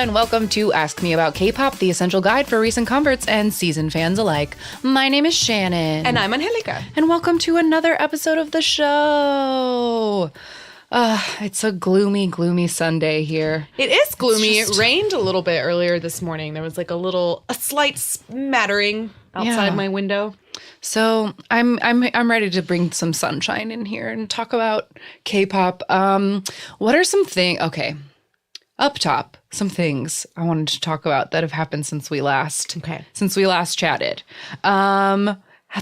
and welcome to Ask Me About K-Pop, the essential guide for recent converts and seasoned fans alike. My name is Shannon. And I'm Angelica. And welcome to another episode of the show. It's a gloomy, gloomy Sunday here. It is gloomy. It rained a little bit earlier this morning. There was like a slight smattering outside my window. So I'm ready to bring some sunshine in here and talk about K-pop. What are some things? Okay, up top, some things I wanted to talk about that have happened since we last chatted.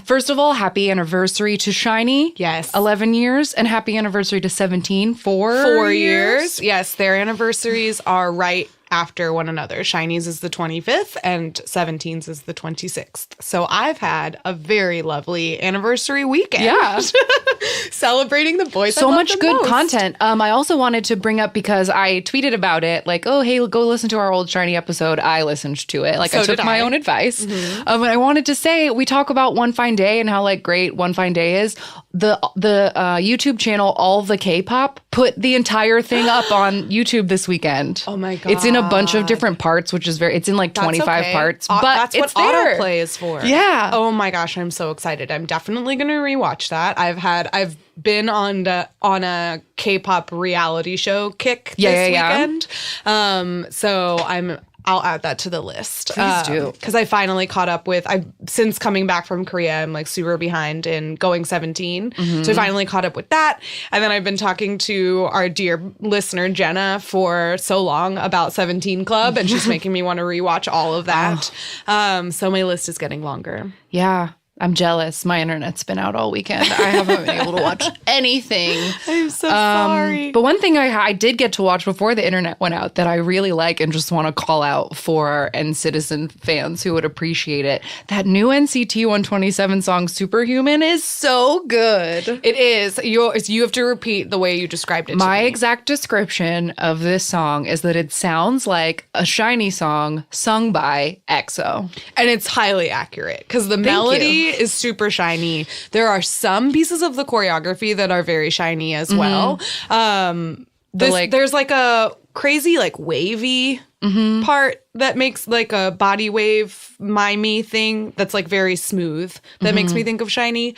First of all, happy anniversary to SHINee. Yes. 11 years. And happy anniversary to 17. 4 years. Yes, their anniversaries are right after one another. SHINee's is the 25th and 17's is the 26th. So I've had a very lovely anniversary weekend. Yeah. Celebrating the boys. So much good content. I also wanted to bring up, because I tweeted about it, like, oh, hey, go listen to our old SHINee episode. I listened to it. Like, I took my own advice. And I wanted to say, we talk about One Fine Day and how, like, great One Fine Day is. The YouTube channel, All the K-Pop, put the entire thing up on YouTube this weekend. Oh my God. It's in a bunch of different parts, which is it's in like 25 parts. But that's it's what there. autoplay is for. Yeah. Oh my gosh, I'm so excited. I'm definitely going to rewatch that. I've been on a K-pop reality show kick this weekend. So I'll add that to the list. Please do. Because I finally caught up with, since coming back from Korea, I'm like super behind in Going 17. So I finally caught up with that. And then I've been talking to our dear listener, Jenna, for so long about 17 Club. And she's making me want to rewatch all of that. So my list is getting longer. Yeah. I'm jealous. My internet's been out all weekend. I haven't been able to watch anything. I'm so sorry. But one thing I did get to watch before the internet went out that I really like and just want to call out for our N-Citizen fans who would appreciate it. That new NCT 127 song, Superhuman, is so good. It is. You have to repeat the way you described it to My me. exact description of this song is that it sounds like a SHINee song sung by EXO. And it's highly accurate because the melody is super SHINee. There are some pieces of the choreography that are very SHINee as well. There's like a crazy like wavy part that makes like a body wave mimey thing that's like very smooth that makes me think of SHINee.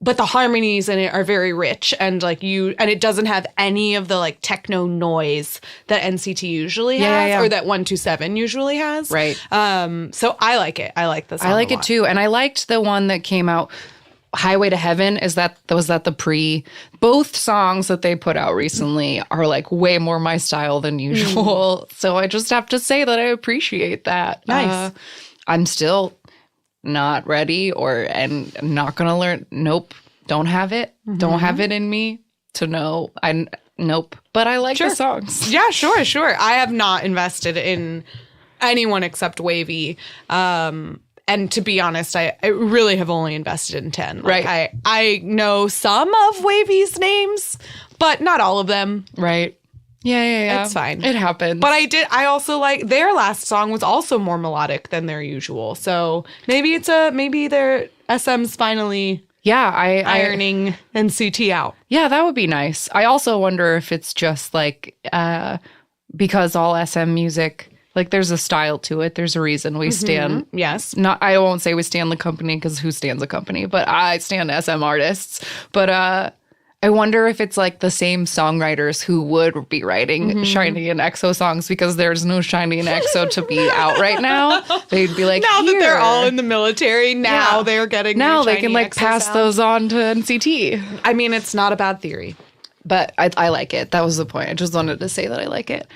But the harmonies in it are very rich and and it doesn't have any of the like techno noise that NCT usually has or that 127 usually has. Right. So I like it. I like this song I like it too. And I liked the one that came out, Highway to Heaven. Both songs that they put out recently are like way more my style than usual. So I just have to say that I appreciate that. Nice. I'm still not ready and not gonna learn. Nope, don't have it. Don't have it in me to know. Nope. But I like the songs. Yeah, sure. I have not invested in anyone except Wavy. And to be honest, I really have only invested in 10. Right. I know some of Wavy's names, but not all of them. Right. Yeah. It's fine. It happens. But I also like their last song was also more melodic than their usual. So maybe their SM's finally ironing NCT out. Yeah, that would be nice. I also wonder if it's just like because all SM music, like there's a style to it. There's a reason we stand. Yes. I won't say we stand the company because who stands a company, but I stand SM artists. But I wonder if it's like the same songwriters who would be writing SHINee and EXO songs because there's no SHINee and EXO to be out right now. They'd be like, now that they're all in the military, they're getting now they SHINee can like EXO pass sound. those on to NCT. I mean, it's not a bad theory. But I like it. That was the point. I just wanted to say that I like it.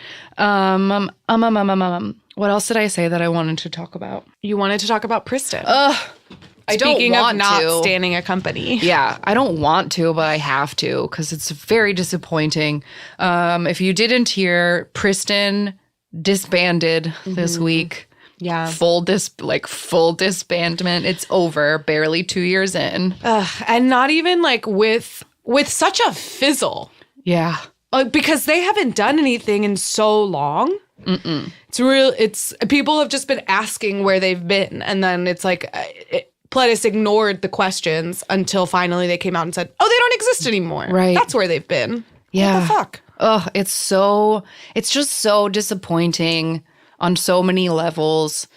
What else did I say that I wanted to talk about? You wanted to talk about Pristin. I don't want of not to. standing a company. Yeah, I don't want to, but I have to because it's very disappointing. If you didn't hear, Pristin disbanded this week. Yeah. Full disbandment. It's over. Barely 2 years in. And not even like with such a fizzle. Yeah. Because they haven't done anything in so long. It's people have just been asking where they've been, and then it's like Pledis ignored the questions until finally they came out and said, "Oh, they don't exist anymore." Right. That's where they've been. Yeah. What the fuck? It's just so disappointing on so many levels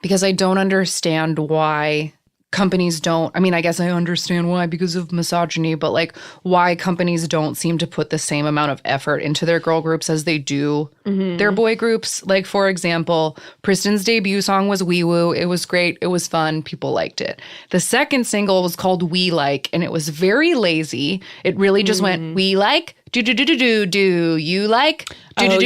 because I don't understand why companies don't, I mean, I guess I understand why because of misogyny, but like why companies don't seem to put the same amount of effort into their girl groups as they do their boy groups. Like, for example, Pristin's debut song was Wee Woo. It was great. It was fun. People liked it. The second single was called We Like, and it was very lazy. It really just went, we like, do you like, do.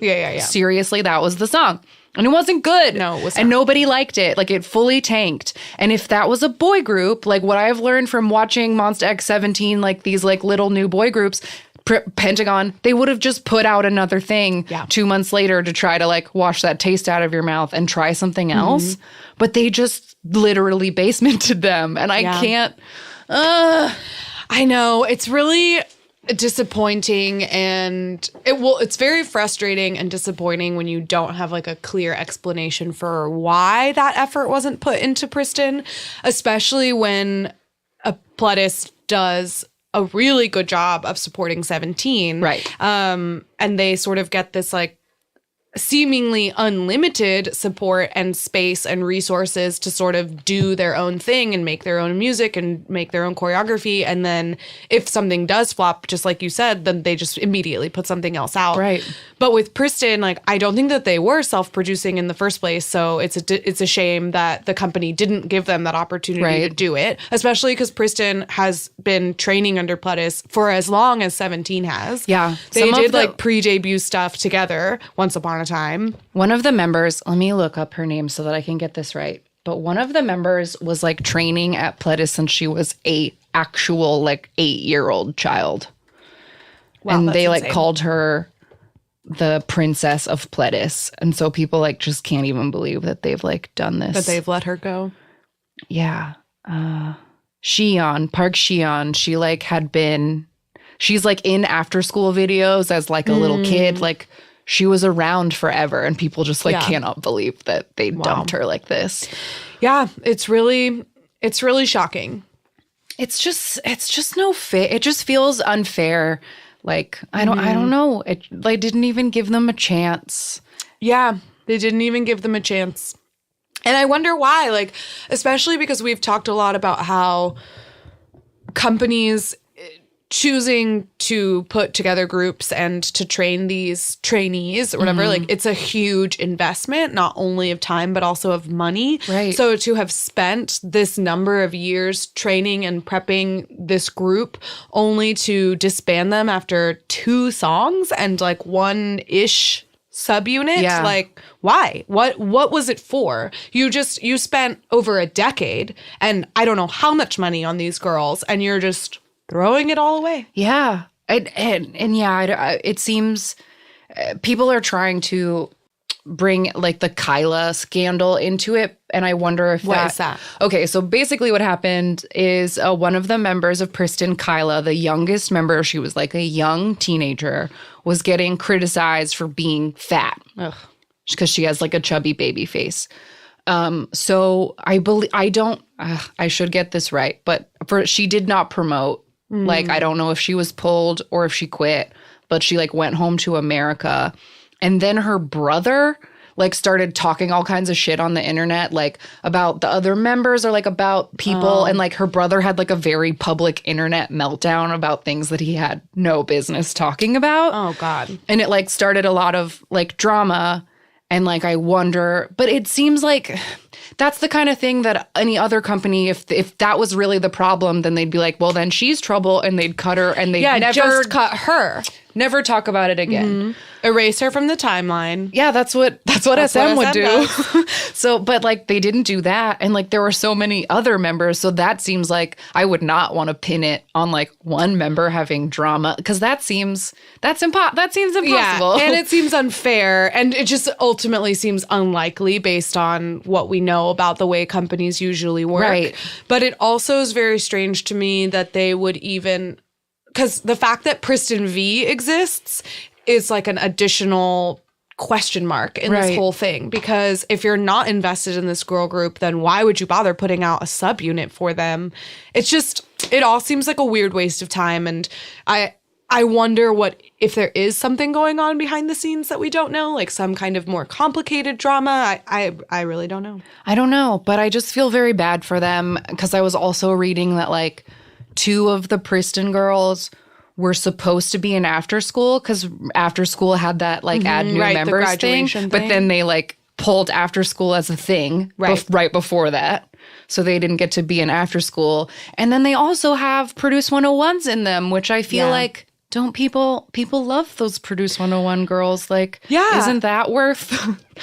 Yeah. Seriously, that was the song. And it wasn't good. No, it was not. And nobody liked it. Like, it fully tanked. And if that was a boy group, like what I've learned from watching Monsta X-17, like these like little new boy groups, Pentagon, they would have just put out another thing 2 months later to try to like wash that taste out of your mouth and try something else. But they just literally basemented them. And I can't. I know. It's really disappointing, and it's very frustrating and disappointing when you don't have like a clear explanation for why that effort wasn't put into Pristin, especially when a Pledis does a really good job of supporting 17. Right. And they sort of get this like seemingly unlimited support and space and resources to sort of do their own thing and make their own music and make their own choreography. And then if something does flop, just like you said, then they just immediately put something else out. Right. But with Pristin, like, I don't think that they were self-producing in the first place. So it's a shame that the company didn't give them that opportunity to do it, especially because Pristin has been training under Pledis for as long as 17 has. Yeah. They did like pre-debut stuff together once upon a time. One of the members, let me look up her name so that I can get this right. But one of the members was like training at Pledis since she was a actual like 8-year-old child. Wow, and they like called her the princess of Pledis. And so people like just can't even believe that they've like done this. That they've let her go. Yeah. Xion, Park Xion, she like had been, she's like in after school videos as like a little kid. Like she was around forever and people just like cannot believe that they dumped her like this. Yeah, it's really shocking. It's just no fit. It just feels unfair. Like, I don't know. They didn't even give them a chance. Yeah, they didn't even give them a chance. And I wonder why, like, especially because we've talked a lot about how companies choosing to put together groups and to train these trainees or whatever, like, it's a huge investment, not only of time, but also of money. Right. So to have spent this number of years training and prepping this group only to disband them after 2 songs and like 1-ish subunit, like, why? What was it for? You spent over a decade and I don't know how much money on these girls, and you're just throwing it all away. Yeah. It seems people are trying to bring like the Kyla scandal into it. And I wonder if what is that? Okay, so basically what happened is one of the members of Pristin, Kyla, the youngest member, she was like a young teenager, was getting criticized for being fat. Ugh. Because she has like a chubby baby face. So I should get this right, but she did not promote. Like, I don't know if she was pulled or if she quit, but she like went home to America. And then her brother like started talking all kinds of shit on the internet, like about the other members or like about people. And like her brother had like a very public internet meltdown about things that he had no business talking about. Oh, God. And it like started a lot of like drama. And like, I wonder, but it seems like that's the kind of thing that any other company, if that was really the problem, then they'd be like, well, then she's trouble, and they'd cut her, and they'd never just cut her. Never talk about it again. Erase her from the timeline. Yeah, that's what SM would do. So, but like they didn't do that, and like there were so many other members, so that seems like I would not want to pin it on like one member having drama, because that seems impossible. Yeah, and it seems unfair, and it just ultimately seems unlikely based on what we know about the way companies usually work. Right. But it also is very strange to me that they would even, because the fact that Pristin V exists is like an additional question mark in this whole thing. Because if you're not invested in this girl group, then why would you bother putting out a subunit for them? It's it all seems like a weird waste of time. And I wonder if there is something going on behind the scenes that we don't know, like some kind of more complicated drama. I really don't know. I don't know, but I just feel very bad for them because I was also reading that like 2 of the Princeton girls were supposed to be in after school because after school had that like add new members thing, but then they like pulled after school as a thing right before that. So they didn't get to be in after school. And then they also have Produce 101s in them, which I feel like don't people love those Produce 101 girls? Like, isn't that worth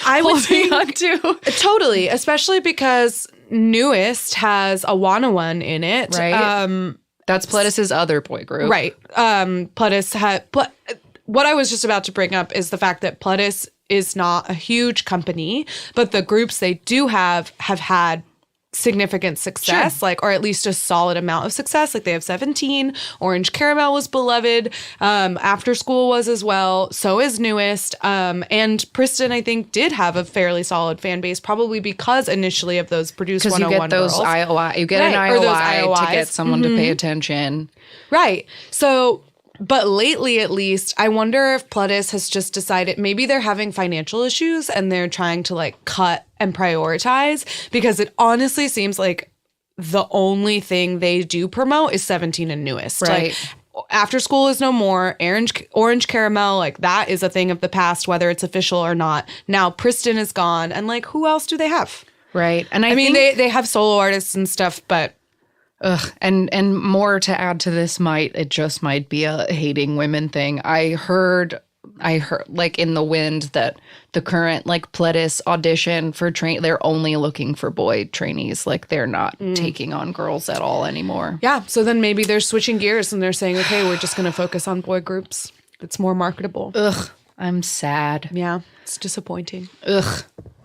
I would think on to? Totally, especially because Newest has a 101 in it. Right. That's Pledis's other boy group. Right. Pledis had... What I was just about to bring up is the fact that Pledis is not a huge company, but the groups they do have had significant success, like, or at least a solid amount of success. Like they have 17. Orange Caramel was beloved. After School was as well. So is Newest. And Princeton, I think, did have a fairly solid fan base, probably because initially of those Produce 101 you get those girls. IOI, you get an IOI to get someone to pay attention. Right. So... But lately, at least, I wonder if Pledis has just decided maybe they're having financial issues and they're trying to like cut and prioritize, because it honestly seems like the only thing they do promote is 17 and Newest. Right. Like, After School is no more. Orange Caramel, like that is a thing of the past, whether it's official or not. Now Princeton is gone. And like, who else do they have? Right. And I mean, they have solo artists and stuff, but... And more to add to this it just might be a hating women thing. I heard like in the wind that the current like Pledis audition for they're only looking for boy trainees. Like they're not taking on girls at all anymore. Yeah. So then maybe they're switching gears and they're saying, okay, we're just going to focus on boy groups. It's more marketable. I'm sad. Yeah. It's disappointing.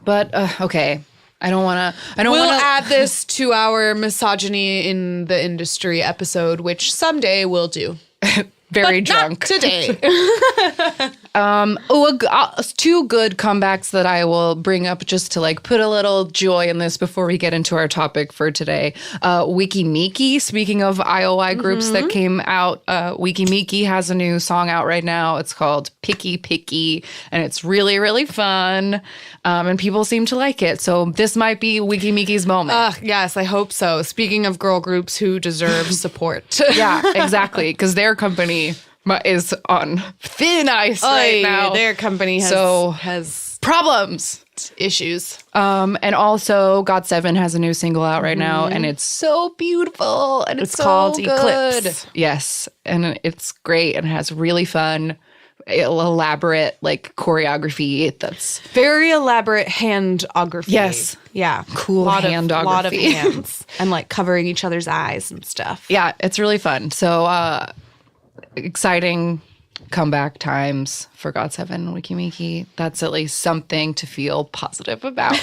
But okay. We'll add this to our misogyny in the industry episode, which someday we'll do. Very drunk. Not today. 2 good comebacks that I will bring up just to like put a little joy in this before we get into our topic for today. Wikimiki, speaking of IOI groups that came out, Wikimiki has a new song out right now. It's called Picky Picky, and it's really, really fun. And people seem to like it. So this might be Wikimiki's moment. Yes, I hope so. Speaking of girl groups who deserve support. Yeah, exactly. Because their company is on thin ice right now. Their company has problems. Issues. And also GOT7 has a new single out right now, and it's so beautiful. And it's so called good. Eclipse. Yes. And it's great and has really fun, elaborate like choreography that's very elaborate handography. Yes. Yeah. Cool handography. A lot of hands and like covering each other's eyes and stuff. Yeah, it's really fun. So exciting comeback times for GOT7 and Wikimiki. That's at least something to feel positive about.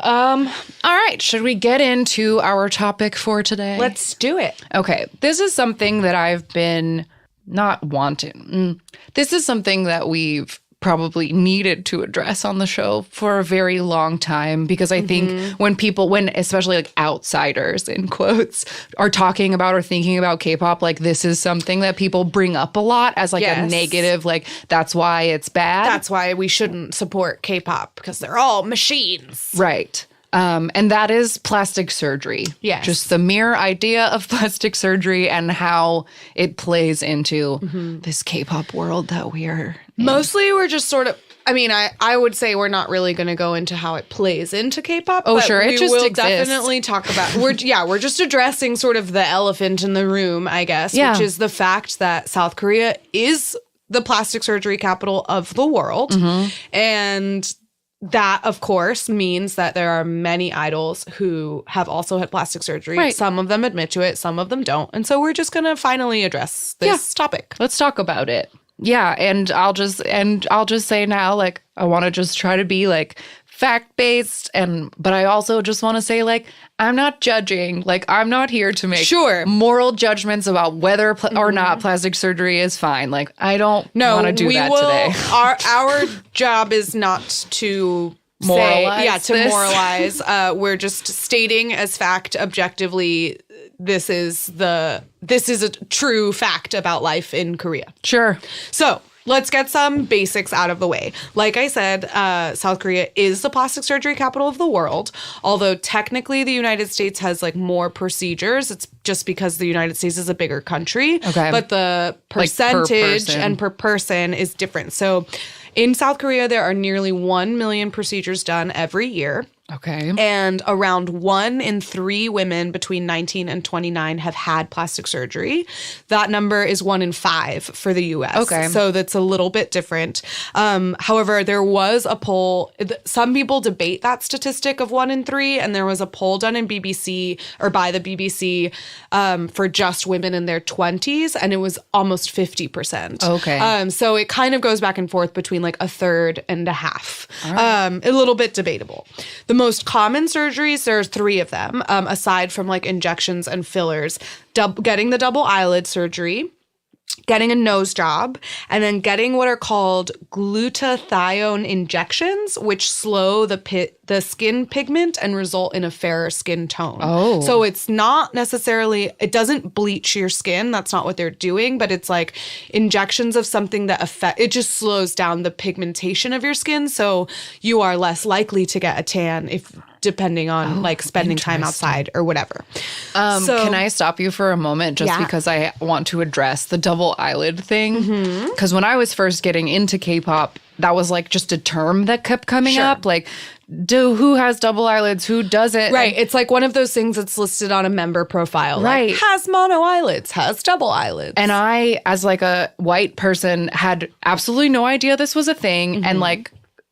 All right. Should we get into our topic for today? Let's do it. Okay. This is something that I've been not wanting. This is something that we've probably needed to address on the show for a very long time, because I think when especially like outsiders in quotes are talking about or thinking about K-pop, like this is something that people bring up a lot as like a negative, like that's why it's bad. That's why we shouldn't support K-pop, because they're all machines. Right. And that is plastic surgery. Yes. Just the mere idea of plastic surgery and how it plays into this K-pop world that we are in. Mostly we're just sort of, I mean, I would say we're not really going to go into how it plays into K-pop. Oh, sure. It just will exists. Definitely talk about, we're just addressing sort of the elephant in the room, I guess, which is the fact that South Korea is the plastic surgery capital of the world. And that, of course, means that there are many idols who have also had plastic surgery. Right. Some of them admit to it, some of them don't. And so we're just going to finally address this topic. Let's talk about it. Yeah, and I'll just say now, like, I want to just try to be like fact-based, but I also just want to say, like, I'm not judging. Like, I'm not here to make moral judgments about whether or not plastic surgery is fine. Like, I don't want to do that today. Our job is not to moralize. Moralize. We're just stating as fact objectively this is a true fact about life in Korea. Sure. So let's get some basics out of the way. Like I said, South Korea is the plastic surgery capital of the world, although technically the United States has like more procedures. It's just because the United States is a bigger country. Okay. But the percentage and per person is different. So in South Korea, there are nearly 1 million procedures done every year. Okay. And around 1 in 3 women between 19 and 29 have had plastic surgery. That number is 1 in 5 for the U.S. Okay. So that's a little bit different. However, there was a poll. Some people debate that statistic of 1 in 3. And there was a poll done in BBC or by the BBC for just women in their 20s. And it was almost 50%. Okay. So it kind of goes back and forth between like a third and a half. All right. A little bit debatable. The most common surgeries, there's 3 of them, aside from like injections and fillers. Getting the double eyelid surgery, getting a nose job, and then getting what are called glutathione injections, which slow the skin pigment and result in a fairer skin tone. Oh. So it's not necessarily, it doesn't bleach your skin. That's not what they're doing, but it's like injections of something that it just slows down the pigmentation of your skin. So you are less likely to get a tan depending on like spending time outside or whatever. Can I stop you for a moment just because I want to address the double eyelid thing? Because when I was first getting into K-pop, that was like just a term that kept coming up. Like, who has double eyelids? Who doesn't? Right. It's like one of those things that's listed on a member profile. Right. Like, has mono eyelids, has double eyelids. And I, as like a white person, had absolutely no idea this was a thing. And like,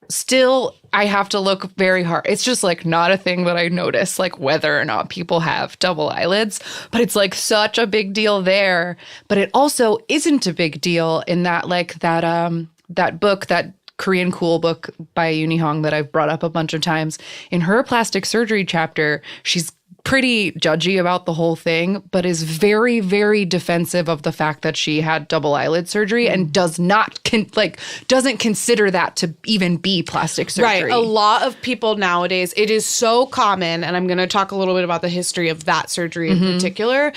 still, I have to look very hard. It's just like not a thing that I notice, like whether or not people have double eyelids. But it's like such a big deal there. But it also isn't a big deal in that like that book, that Korean cool book by Uni Hong that I've brought up a bunch of times. In her plastic surgery chapter, she's pretty judgy about the whole thing, but is very, very defensive of the fact that she had double eyelid surgery and doesn't consider that to even be plastic surgery. Right. A lot of people nowadays, it is so common, and I'm going to talk a little bit about the history of that surgery in particular.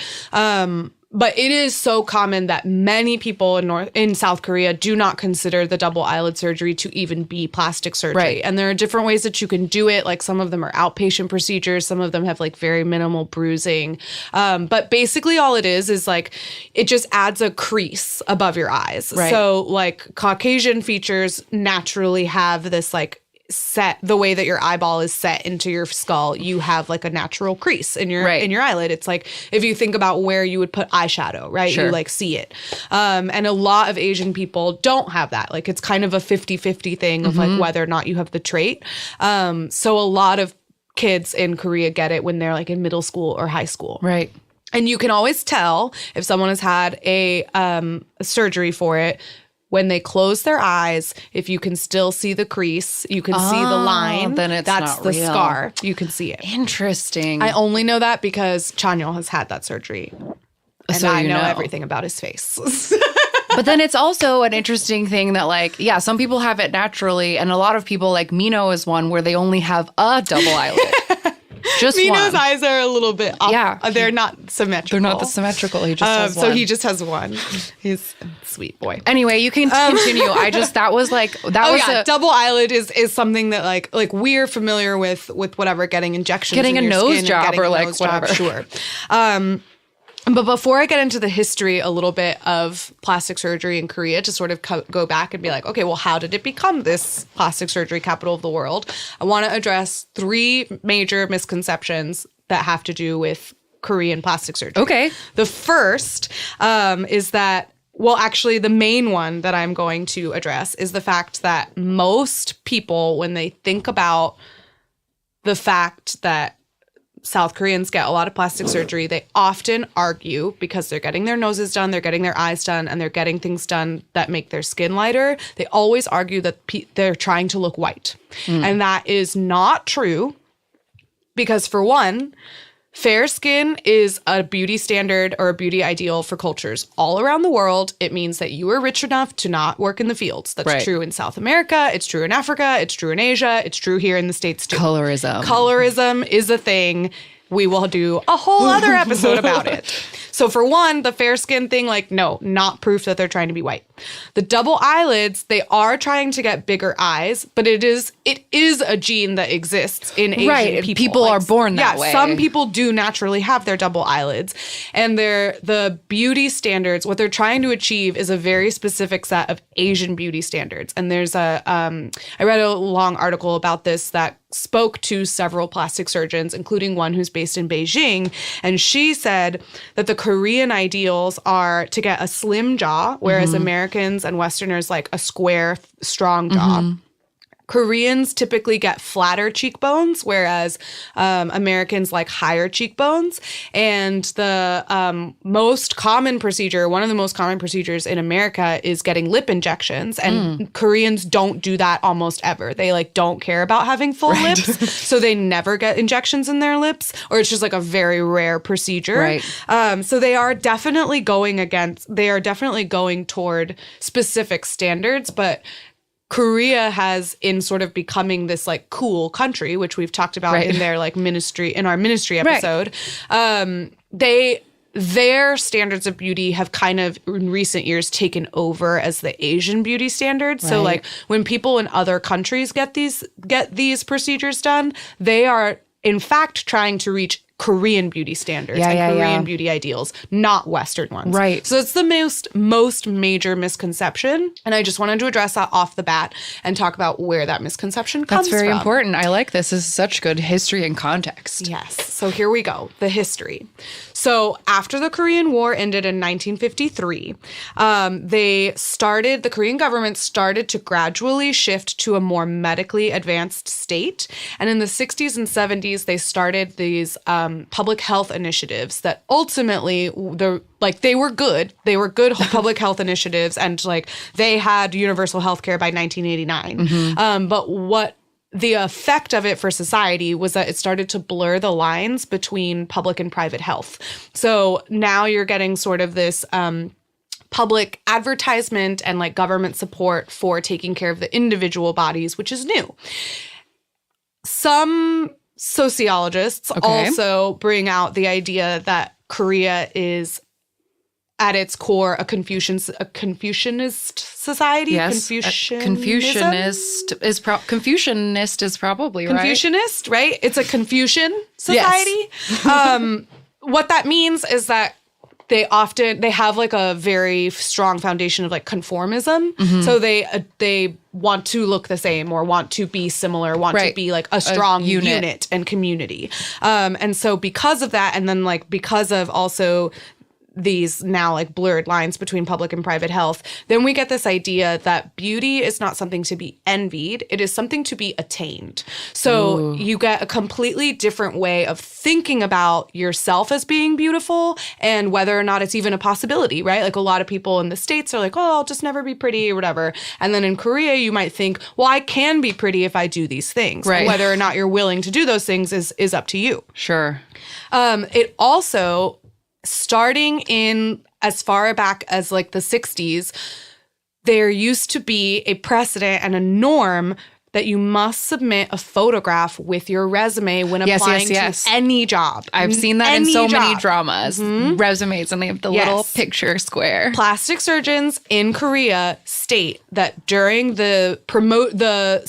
But it is so common that many people in South Korea do not consider the double eyelid surgery to even be plastic surgery. Right. And there are different ways that you can do it. Like some of them are outpatient procedures. Some of them have like very minimal bruising. But basically all it is like it just adds a crease above your eyes. Right. So like Caucasian features naturally have this like set, the way that your eyeball is set into your skull, you have like a natural crease in your eyelid. It's like if you think about where you would put eyeshadow, right? Sure. You like see it. And a lot of Asian people don't have that. Like it's kind of a 50-50 thing of like whether or not you have the trait. So a lot of kids in Korea get it when they're like in middle school or high school. Right. And you can always tell if someone has had a surgery for it when they close their eyes. If you can still see the crease, you can see the line, then that's not the real. scar. You can see it. Interesting. I only know that because Chanyeol has had that surgery. And So I you know know everything about his face. But then it's also an interesting thing that like, yeah, some people have it naturally. And a lot of people, like Mino is one where they only have a double eyelid. Just Mino's one. eyes are a little bit off. Yeah. They're not symmetrical. They're not symmetrical. He just has one. So he just has one. He's a sweet boy. Anyway, you can continue. Double eyelid is something that like we're familiar with whatever, getting injections, getting in a your nose skin job and or like nose job, whatever. Sure. But before I get into the history a little bit of plastic surgery in Korea, to sort of go back and be like, okay, well, how did it become this plastic surgery capital of the world? I want to address 3 major misconceptions that have to do with Korean plastic surgery. Okay. The first is that, well, actually, the main one that I'm going to address is the fact that most people, when they think about the fact that South Koreans get a lot of plastic surgery, they often argue, because they're getting their noses done, they're getting their eyes done, and they're getting things done that make their skin lighter. They always argue that they're trying to look white. And that is not true, because for one, fair skin is a beauty standard or a beauty ideal for cultures all around the world. It means that you are rich enough to not work in the fields. That's true in South America. It's true in Africa. It's true in Asia. It's true here in the States too. Colorism. Colorism is a thing. we will do a whole other episode about it. So for one, the fair skin thing, like, no, not proof that they're trying to be white. The double eyelids, they are trying to get bigger eyes, but it is a gene that exists in Asian people. People are born that way. Some people do naturally have their double eyelids. And the beauty standards, what they're trying to achieve is a very specific set of Asian beauty standards. And there's I read a long article about this that spoke to several plastic surgeons, including one who's based in Beijing. And she said that the Korean ideals are to get a slim jaw, whereas Americans and Westerners like a square, strong jaw. Koreans typically get flatter cheekbones, whereas Americans like higher cheekbones. And the most common procedure, one of the most common procedures in America is getting lip injections. And Koreans don't do that almost ever. They like don't care about having full lips. So they never get injections in their lips, or it's just like a very rare procedure. Right. So they are definitely going toward specific standards, but Korea has, in sort of becoming this like cool country, which we've talked about in their like ministry, in our ministry episode, their standards of beauty have kind of in recent years taken over as the Asian beauty standards. Right. So like when people in other countries get these procedures done, they are in fact trying to reach Korean beauty standards and Korean beauty ideals, not Western ones. Right. So it's the most major misconception. And I just wanted to address that off the bat and talk about where that misconception comes from. That's very important. I like this. This is such good history and context. Yes. So here we go. The history. So after the Korean War ended in 1953, the Korean government started to gradually shift to a more medically advanced state. And in the 60s and 70s, they started these public health initiatives that ultimately they were good. They were good public health initiatives, and like they had universal health care by 1989. But what the effect of it for society was that it started to blur the lines between public and private health. So now you're getting sort of this public advertisement and like government support for taking care of the individual bodies, which is new. Some sociologists also bring out the idea that Korea is at its core a Confucianist society. Yes, Confucianist is probably right. Confucianist, right? It's a Confucian society. Yes. What that means is that they have like a very strong foundation of like conformism. So they want to look the same or want to be similar, to be like a strong unit and community. And so because of that, and then like because of also these now like blurred lines between public and private health, then we get this idea that beauty is not something to be envied. It is something to be attained. So you get a completely different way of thinking about yourself as being beautiful and whether or not it's even a possibility, right? Like a lot of people in the States are like, oh, I'll just never be pretty or whatever. And then in Korea, you might think, well, I can be pretty if I do these things. Right. And whether or not you're willing to do those things is up to you. Sure. It also, starting in as far back as like the 60s, there used to be a precedent and a norm that you must submit a photograph with your resume when applying to any job. I've seen that in so many dramas, resumes, and they have the little picture square. Plastic surgeons in Korea state that during the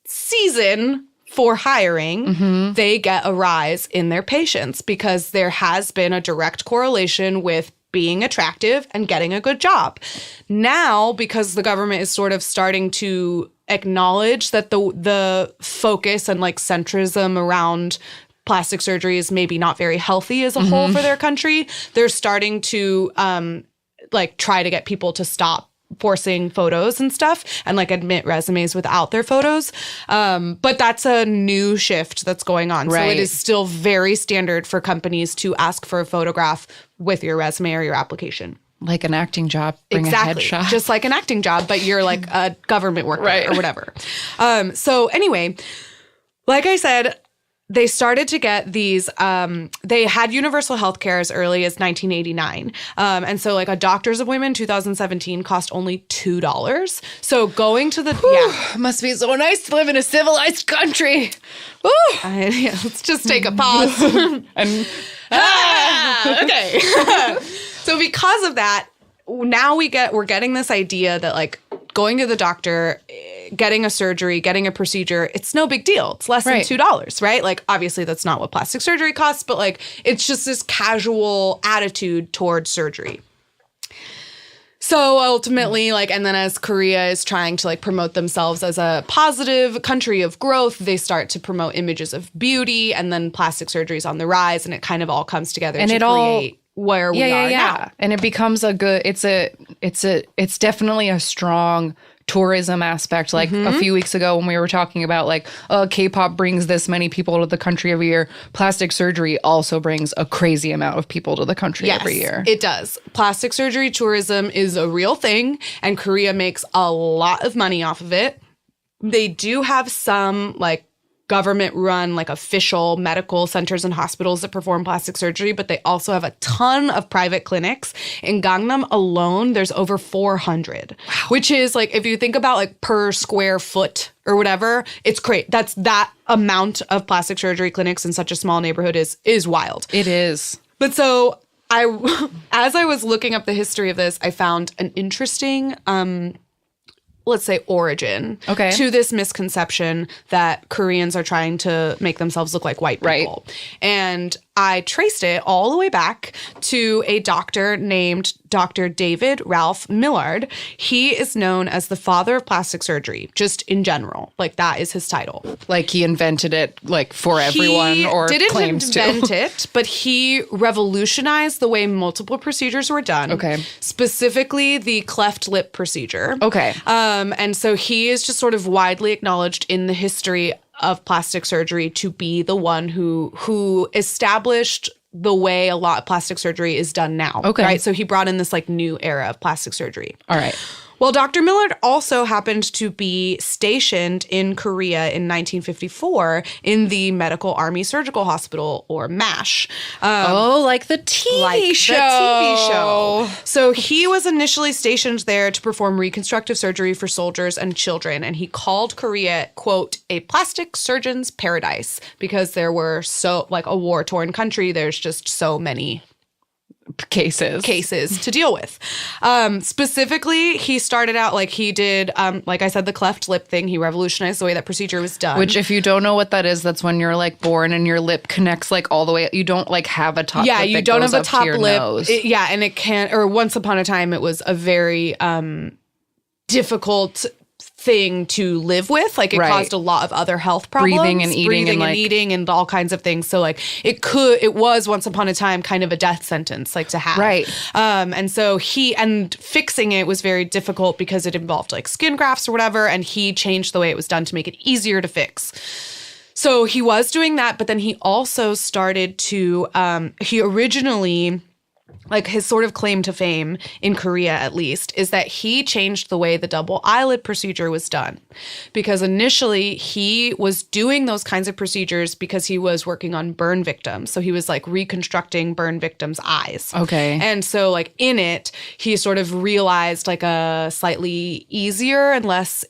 season for hiring, they get a rise in their patients because there has been a direct correlation with being attractive and getting a good job. Now, because the government is sort of starting to acknowledge that the focus and like centrism around plastic surgery is maybe not very healthy as a whole for their country, they're starting to like try to get people to stop forcing photos and stuff and like admit resumes without their photos. But that's a new shift that's going on. Right. So it is still very standard for companies to ask for a photograph with your resume or your application. Like an acting job, bring a headshot. Just like an acting job, but you're like a government worker or whatever. So anyway, like I said, they started to get these, they had universal health care as early as 1989. And so like a doctor's appointment in 2017 cost only $2. So going to the, must be so nice to live in a civilized country. Let's just take a pause. And okay. So because of that, now we're getting this idea that like going to the doctor, getting a surgery, getting a procedure, it's no big deal. It's less than $2, right? Like, obviously, that's not what plastic surgery costs, but like, it's just this casual attitude towards surgery. So ultimately, like, and then as Korea is trying to like promote themselves as a positive country of growth, they start to promote images of beauty, and then plastic surgery is on the rise, and it kind of all comes together to create where we are now. And it becomes a good, it's definitely a strong tourism aspect. Like a few weeks ago when we were talking about like, K-pop brings this many people to the country every year. Plastic surgery also brings a crazy amount of people to the country every year. It does. Plastic surgery tourism is a real thing, and Korea makes a lot of money off of it. They do have some like government-run, like official medical centers and hospitals that perform plastic surgery, but they also have a ton of private clinics. In Gangnam alone, there's over 400, which is like, if you think about like per square foot or whatever, it's great. That amount of plastic surgery clinics in such a small neighborhood is wild. It is. But so as I was looking up the history of this, I found an interesting let's say origin to this misconception that Koreans are trying to make themselves look like white people. And I traced it all the way back to a doctor named Dr. David Ralph Millard. He is known as the father of plastic surgery, just in general. Like, that is his title. Like, he invented it, like, for everyone, or claims to. He didn't invent it, but he revolutionized the way multiple procedures were done. Okay. Specifically, the cleft lip procedure. Okay. And so he is just sort of widely acknowledged in the history of plastic surgery to be the one who established the way a lot of plastic surgery is done now. Okay. Right? So he brought in this like new era of plastic surgery. All right. Well, Dr. Millard also happened to be stationed in Korea in 1954 in the Medical Army Surgical Hospital, or MASH. Like the TV show. So he was initially stationed there to perform reconstructive surgery for soldiers and children, and he called Korea, quote, a plastic surgeon's paradise, because there were like a war-torn country, there's just so many cases to deal with. Specifically, he started out like he did, like I said, the cleft lip thing. He revolutionized the way that procedure was done. Which, if you don't know what that is, that's when you're like born and your lip connects like all the way. You don't like have a top lip. Yeah, you don't have a top lip. And it can, or once upon a time, it was a very difficult thing to live with. Like, it caused a lot of other health problems. Breathing and eating and all kinds of things. So like it was once upon a time kind of a death sentence, like, to have. Right. And so fixing it was very difficult because it involved like skin grafts or whatever. And he changed the way it was done to make it easier to fix. So he was doing that, but then he also started to, he originally, like, his sort of claim to fame in Korea, at least, is that he changed the way the double eyelid procedure was done. Because initially he was doing those kinds of procedures because he was working on burn victims. So he was like reconstructing burn victims' eyes. Okay. And so like in it, he sort of realized like a slightly easier and less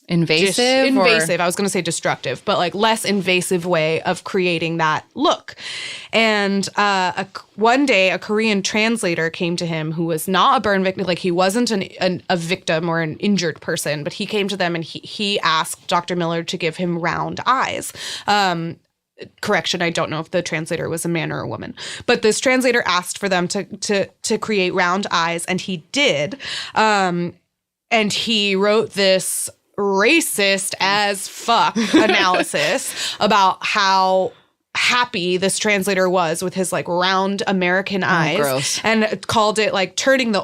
invasive. I was going to say destructive, but like less invasive way of creating that look. And one day a Korean translator came to him who was not a burn victim. Like, he wasn't a victim or an injured person, but he came to them and he asked Dr. Millard to give him round eyes. Correction, I don't know if the translator was a man or a woman, but this translator asked for them to create round eyes, and he did. And he wrote this racist as fuck analysis about how happy this translator was with his like round American eyes. Gross. And called it like turning the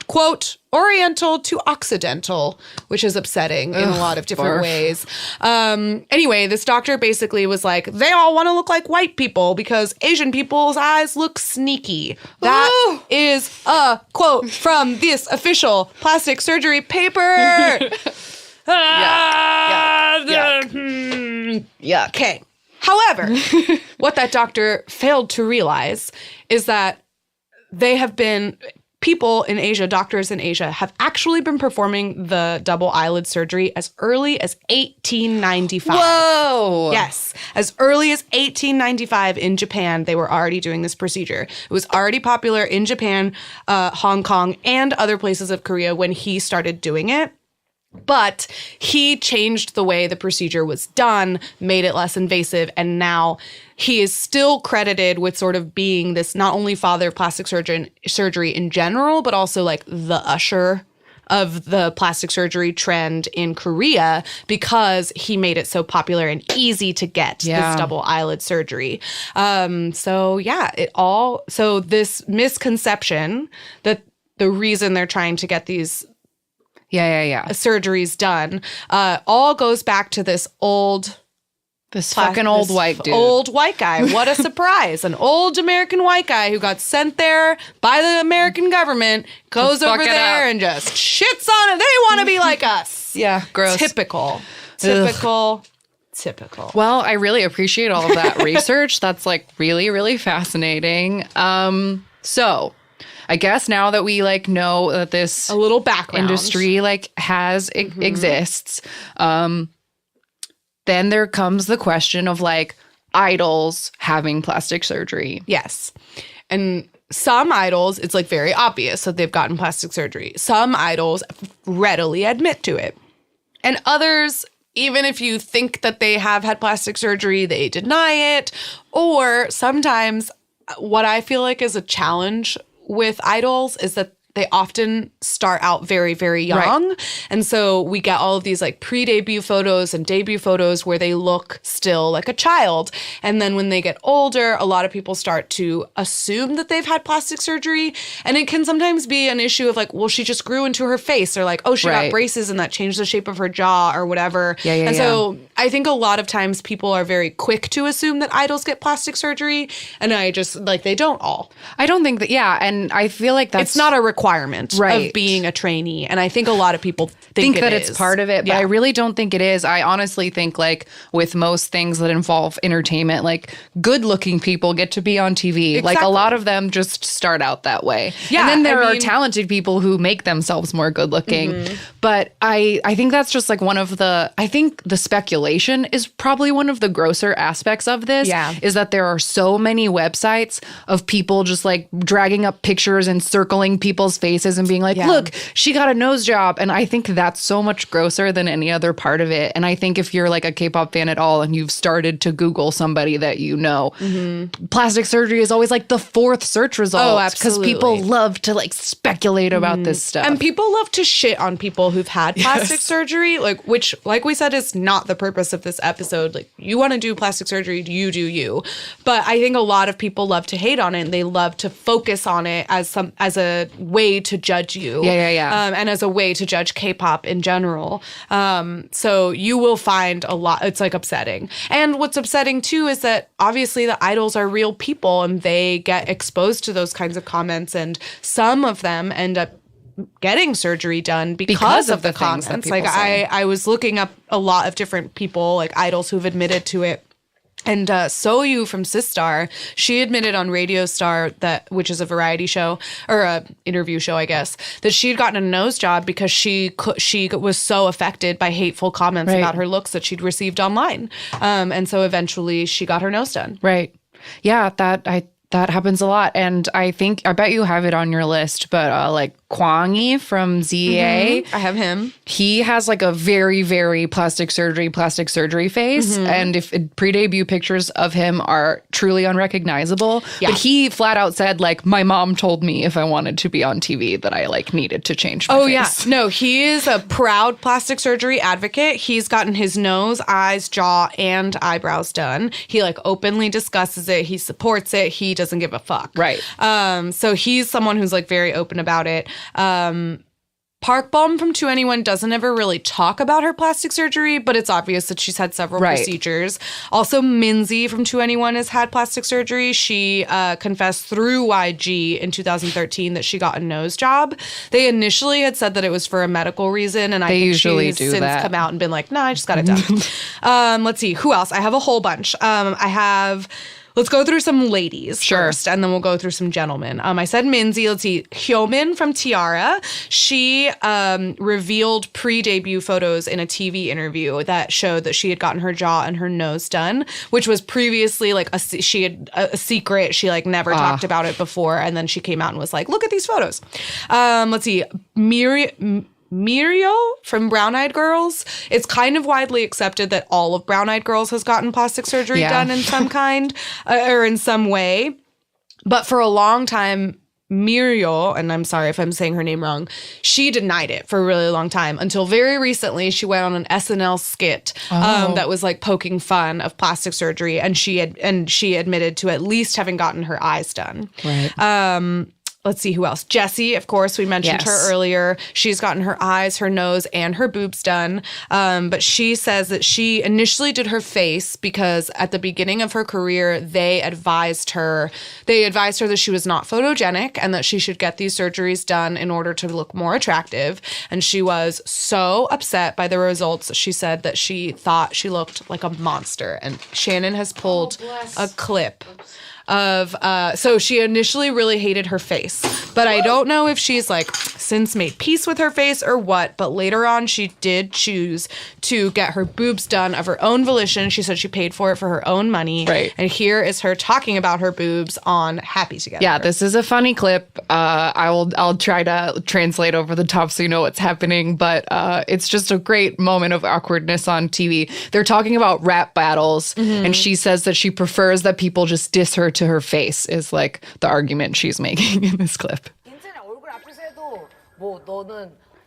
quote, Oriental to Occidental, which is upsetting in a lot of different ways. Anyway, this doctor basically was like, they all want to look like white people because Asian people's eyes look sneaky. That is a quote from this official plastic surgery paper. Yeah. Okay. However, what that doctor failed to realize is that people in Asia, doctors in Asia, have actually been performing the double eyelid surgery as early as 1895. Whoa! Yes. As early as 1895 in Japan, they were already doing this procedure. It was already popular in Japan, Hong Kong, and other places of Korea when he started doing it. But he changed the way the procedure was done, made it less invasive, and now he is still credited with sort of being this not only father of plastic surgery in general, but also like the usher of the plastic surgery trend in Korea because he made it so popular and easy to get this double eyelid surgery. So this misconception that the reason they're trying to get these surgeries done all goes back to this fucking old white dude. Old white guy. What a surprise. An old American white guy who got sent there by the American government goes over there and just shits on it. They want to be like us. Yeah, gross. Typical. Well, I really appreciate all of that research. That's like really, really fascinating. So I guess now that we like know that this a little background industry like has exists, then there comes the question of like idols having plastic surgery. Yes. And some idols, it's like very obvious that they've gotten plastic surgery. Some idols readily admit to it. And others, even if you think that they have had plastic surgery, they deny it. Or sometimes what I feel like is a challenge with idols is that they often start out very, very young. Right. And so we get all of these like pre-debut photos and debut photos where they look still like a child. And then when they get older, a lot of people start to assume that they've had plastic surgery. And it can sometimes be an issue of like, well, she just grew into her face, or like, oh, she got braces and that changed the shape of her jaw or whatever. So I think a lot of times people are very quick to assume that idols get plastic surgery. And I just like, they don't all. I don't think that, and I feel like it's not a requirement of being a trainee. And I think a lot of people think that it's part of it, but I really don't think it is. I honestly think like with most things that involve entertainment, like good looking people get to be on TV. Exactly. Like a lot of them just start out that way. Yeah, and then there are talented people who make themselves more good looking. Mm-hmm. But I think that's just like I think the speculation is probably one of the grosser aspects of this is that there are so many websites of people just like dragging up pictures and circling people's faces and being like, look, she got a nose job. And I think that's so much grosser than any other part of it. And I think if you're like a K-pop fan at all and you've started to Google somebody that you know, plastic surgery is always like the fourth search result. Oh, absolutely. Because people love to like speculate about this stuff. And people love to shit on people who've had plastic surgery, which, like we said, is not the purpose of this episode. Like, you want to do plastic surgery, you do you. But I think a lot of people love to hate on it, and they love to focus on it as a way to judge you. And as a way to judge K-pop in general. So you will find a lot. It's like upsetting. And what's upsetting too is that obviously the idols are real people and they get exposed to those kinds of comments, and some of them end up getting surgery done because of the comments. Like I was looking up a lot of different people, like idols who've admitted to it. And Soyu from Sistar, she admitted on Radio Star, which is a variety show or a interview show, I guess, that she had gotten a nose job because she was so affected by hateful comments about her looks that she'd received online. And so eventually she got her nose done. Right. Yeah, that happens a lot. And I bet you have it on your list, but like Kwang from ZA. I have him. He has like a very, very plastic surgery face. And if pre-debut pictures of him are truly unrecognizable. Yeah. But he flat out said like, my mom told me if I wanted to be on TV that I like needed to change my face. No, he is a proud plastic surgery advocate. He's gotten his nose, eyes, jaw, and eyebrows done. He like openly discusses it. He supports it. He doesn't give a fuck. Right. So he's someone who's like very open about it. Park Bom from 2NE1 doesn't ever really talk about her plastic surgery, but it's obvious that she's had several procedures. Also, Minzy from 2NE1 has had plastic surgery. She confessed through YG in 2013 that she got a nose job. They initially had said that it was for a medical reason, and I think she's since come out and been like, nah, I just got it done. Let's see. Who else? I have a whole bunch. Let's go through some ladies first, and then we'll go through some gentlemen. I said Minzy. Let's see. Hyomin from Tiara. She revealed pre-debut photos in a TV interview that showed that she had gotten her jaw and her nose done, which was previously like she had a secret. She like never talked about it before, and then she came out and was like, "Look at these photos." Let's see. Mirio from Brown Eyed Girls. It's kind of widely accepted that all of Brown Eyed Girls has gotten plastic surgery done in some kind or in some way. But for a long time, Mirio, and I'm sorry if I'm saying her name wrong, she denied it for a really long time until very recently she went on an SNL skit that was like poking fun of plastic surgery, and she admitted to at least having gotten her eyes done. Right. Let's see who else. Jessie, of course, we mentioned her earlier. She's gotten her eyes, her nose, and her boobs done. But she says that she initially did her face because at the beginning of her career, they advised her that she was not photogenic and that she should get these surgeries done in order to look more attractive. And she was so upset by the results. She said that she thought she looked like a monster. And Shannon has pulled a clip of so she initially really hated her face, but I don't know if she's like since made peace with her face or what, but later on she did choose to get her boobs done of her own volition. She said she paid for it for her own money, and here is her talking about her boobs on Happy Together. This is a funny clip. I'll try to translate over the top so you know what's happening, but it's just a great moment of awkwardness on TV. They're talking about rap battles, and she says that she prefers that people just diss her to her face, is like the argument she's making in this clip.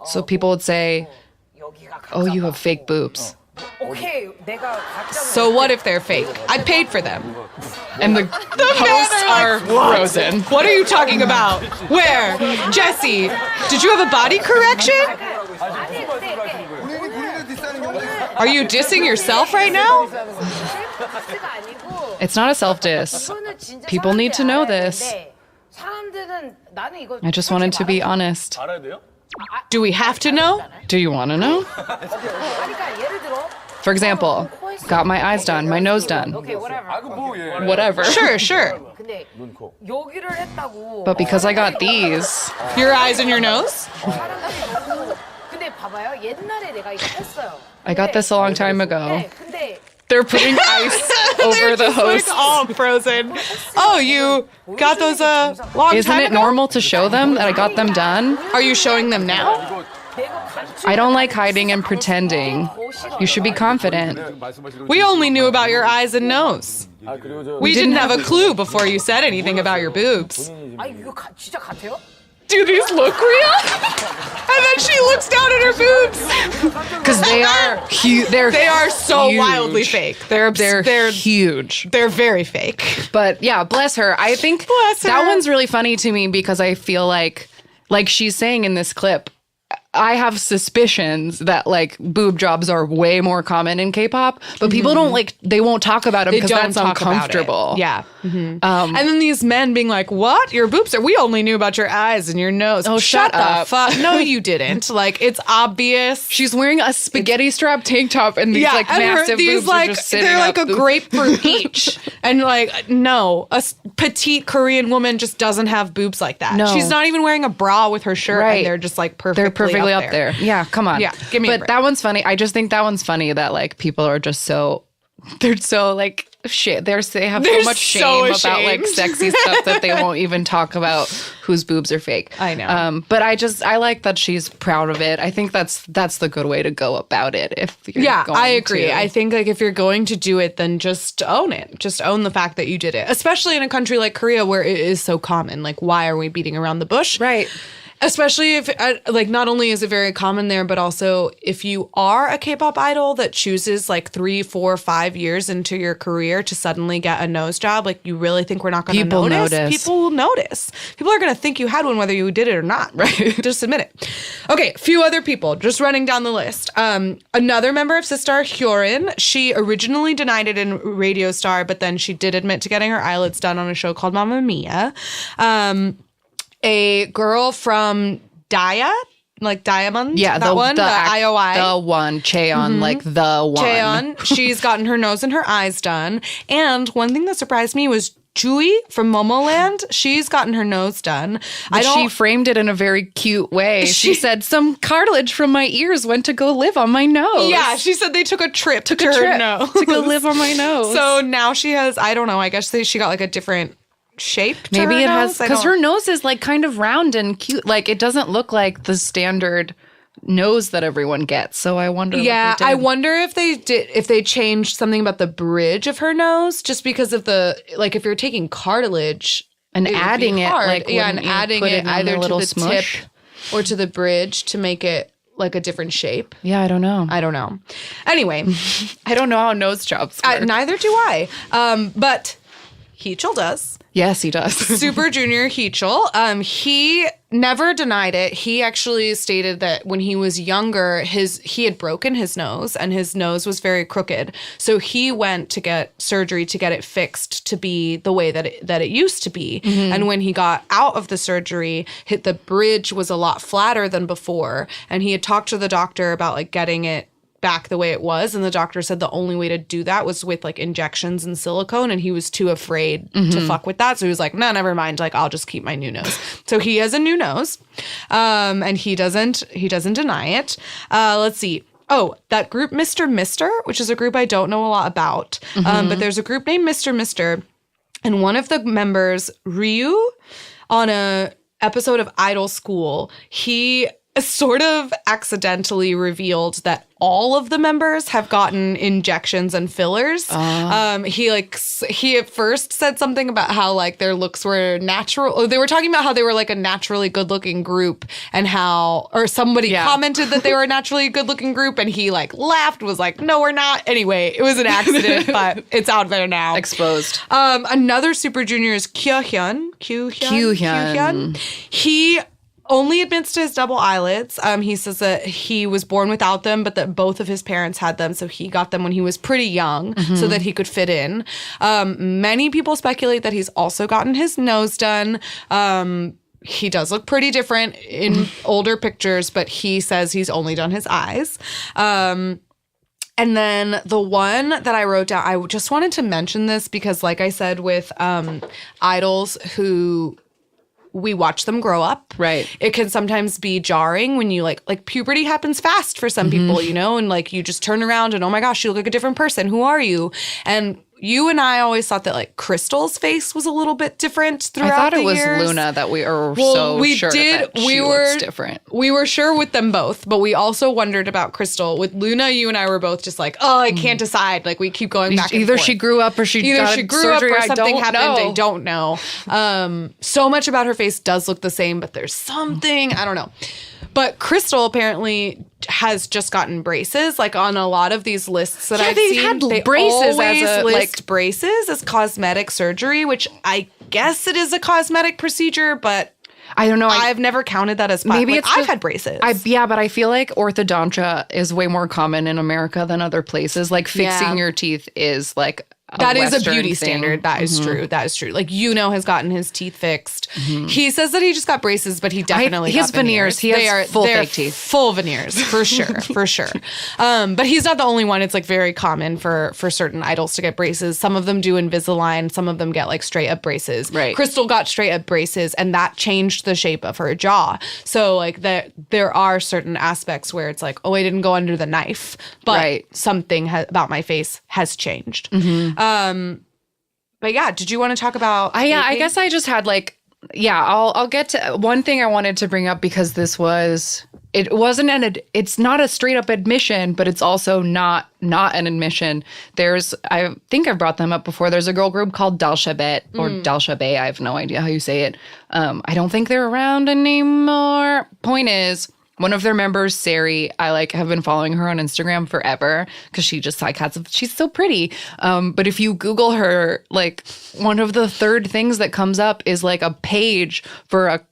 So people would say, "Oh, you have fake boobs." So what if they're fake? I paid for them. And the hosts are frozen. What are you talking about? Where? Jessie, did you have a body correction? Are you dissing yourself right now? It's not a self-diss. People need to know this. I just wanted to be honest. Do we have to know? Do you want to know? For example, got my eyes done, my nose done. Whatever. Sure. But because I got these. Your eyes and your nose? I got this a long time ago. They're putting ice over the host. Like all frozen. Oh, you got those long time ago? Isn't it normal to show them that I got them done? Are you showing them now? I don't like hiding and pretending. You should be confident. We only knew about your eyes and nose. We didn't have a clue before you said anything about your boobs. Do these look real? And then she looks down at her boobs. Because they are huge. They are so huge. wildly fake. They're huge. They're very fake. But yeah, bless her. I think that one's really funny to me because I feel like she's saying in this clip, I have suspicions that like boob jobs are way more common in K-pop, but people they won't talk about them because that's uncomfortable. Yeah. And then these men being like, "What? Your boobs are? We only knew about your eyes and your nose." Oh, shut up! No, you didn't. Like it's obvious. She's wearing a spaghetti strap tank top and these like massive boobs are just sitting they're like up. a grapefruit each. And like no, a petite Korean woman just doesn't have boobs like that. No. She's not even wearing a bra with her shirt, and they're just like perfectly up there. Yeah, come on. Yeah, give me a break. That one's funny. I just think that one's funny that like people are just they're so like shit. They have so much shame about like sexy stuff that they won't even talk about whose boobs are fake. I know. But I like that she's proud of it. I think that's the good way to go about it. If you're I agree. I think like if you're going to do it, then just own it. Just own the fact that you did it. Especially in a country like Korea where it is so common. Like why are we beating around the bush? Right. Especially if, like, not only is it very common there, but also if you are a K-pop idol that chooses like 3, 4, 5 years into your career to suddenly get a nose job, like, you really think we're not going to notice? People will notice. People are going to think you had one whether you did it or not. Right. Just admit it. Okay, a few other people, just running down the list. Another member of Sistar, Hyorin, she originally denied it in Radio Star, but then she did admit to getting her eyelids done on a show called Mamma Mia. A girl from Daya, like Diamond, yeah, that one, the IOI. The one, Cheon, like the one. Cheon, she's gotten her nose and her eyes done. And one thing that surprised me was Jui from Momoland. She's gotten her nose done. She framed it in a very cute way. She said, some cartilage from my ears went to go live on my nose. Yeah, she said they took a trip to her nose. To go live on my nose. So now she has, I don't know, I guess she got like a different shape to maybe her it nose? has, because her nose is like kind of round and cute. Like, it doesn't look like the standard nose that everyone gets. So I wonder. Yeah, I wonder if they changed something about the bridge of her nose, just because of the, like, if you're taking cartilage and adding it, like, and adding it either to the tip or to the bridge to make it like a different shape. Yeah, I don't know. Anyway, I don't know how nose jobs work. Neither do I. But Heechul does. Yes, he does. Super Junior Heechul. He never denied it. He actually stated that when he was younger, he had broken his nose and his nose was very crooked. So he went to get surgery to get it fixed to be the way that it used to be. Mm-hmm. And when he got out of the surgery, the bridge was a lot flatter than before. And he had talked to the doctor about like getting it back the way it was, and the doctor said the only way to do that was with like injections and silicone, and he was too afraid to fuck with that, so he was like, no, never mind, like, I'll just keep my new nose. So he has a new nose, and he doesn't deny it. Let's see. Oh, that group Mr. Mister, which is a group I don't know a lot about, but there's a group named Mr. Mister, and one of the members, Ryu, on a episode of Idol School, he sort of accidentally revealed that all of the members have gotten injections and fillers. He at first said something about how like their looks were natural. Or they were talking about how they were like a naturally good looking group, and or somebody commented that they were a naturally good looking group, and he like laughed, was like, no, we're not. Anyway, it was an accident, but it's out there now. Exposed. Another Super Junior is Kyohyun. He only admits to his double eyelids. He says that he was born without them, but that both of his parents had them, so he got them when he was pretty young so that he could fit in. Many people speculate that he's also gotten his nose done. He does look pretty different in older pictures, but he says he's only done his eyes. And then the one that I wrote down, I just wanted to mention this because, like I said, with idols who we watch them grow up. Right. It can sometimes be jarring when you like puberty happens fast for some people, you know, and like you just turn around and, oh my gosh, you look like a different person. Who are you? And you and I always thought that like Crystal's face was a little bit different throughout the years. I thought it was Luna that we were sure that she looks different. We were sure with them both, but we also wondered about Crystal. With Luna, you and I were both just like, oh, I can't decide. Like we keep going back and Either forth. She grew up or she got surgery. Or something happened. I don't know. So much about her face does look the same, but there's something, I don't know. But Crystal apparently has just gotten braces, like on a lot of these lists that I've seen. They braces always list braces as cosmetic surgery, which I guess it is a cosmetic procedure, but I don't know. I've never counted that as maybe I've had braces. But I feel like orthodontia is way more common in America than other places. Like fixing your teeth is like that is a beauty standard. That is true. That is true. Like, has gotten his teeth fixed. He says that he just got braces, but he definitely got veneers. He has full fake teeth. Full veneers, for sure, for sure. But he's not the only one. It's like very common for certain idols to get braces. Some of them do Invisalign. Some of them get like straight up braces. Right. Crystal got straight up braces, and that changed the shape of her jaw. So like there are certain aspects where it's like, oh, I didn't go under the knife, but something about my face has changed. But yeah, did you want to talk about I guess I just had like yeah, I'll get to one thing I wanted to bring up because it's not a straight up admission, but it's also not an admission. I think I've brought them up before. There's a girl group called Dalshabet or Dalshabet. I have no idea how you say it. I don't think they're around anymore. Point is, one of their members, Sari, I have been following her on Instagram forever because she just she's so pretty. But if you Google her, one of the third things that comes up is a page for a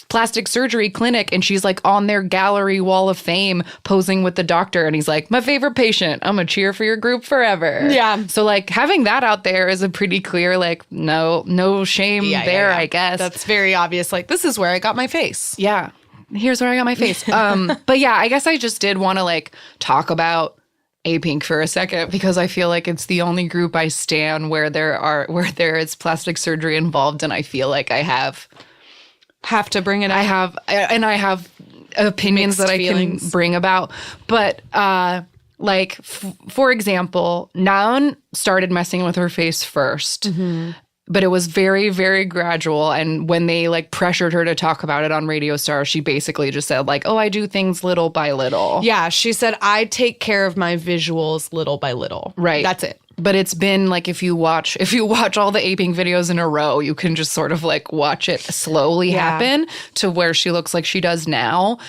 plastic surgery clinic, and she's on their gallery wall of fame posing with the doctor, and he's like, my favorite patient, I'm gonna cheer for your group forever. Yeah. So having that out there is a pretty clear no shame there. I guess that's very obvious. This is where I got my face. Yeah. Here's where I got my face. But yeah, I guess I just did want to talk about A-Pink for a second because I feel like it's the only group I stan where there is plastic surgery involved, and I feel like I have to bring it up. I have opinions that I can bring about. But for example, Naeun started messing with her face first. Mm-hmm. But it was very, very gradual. And when they pressured her to talk about it on Radio Star, she basically just said oh, I do things little by little. Yeah, she said, I take care of my visuals little by little. Right. That's it. But it's been if you watch all the A-Pink videos in a row, you can just sort of watch it slowly happen to where she looks like she does now.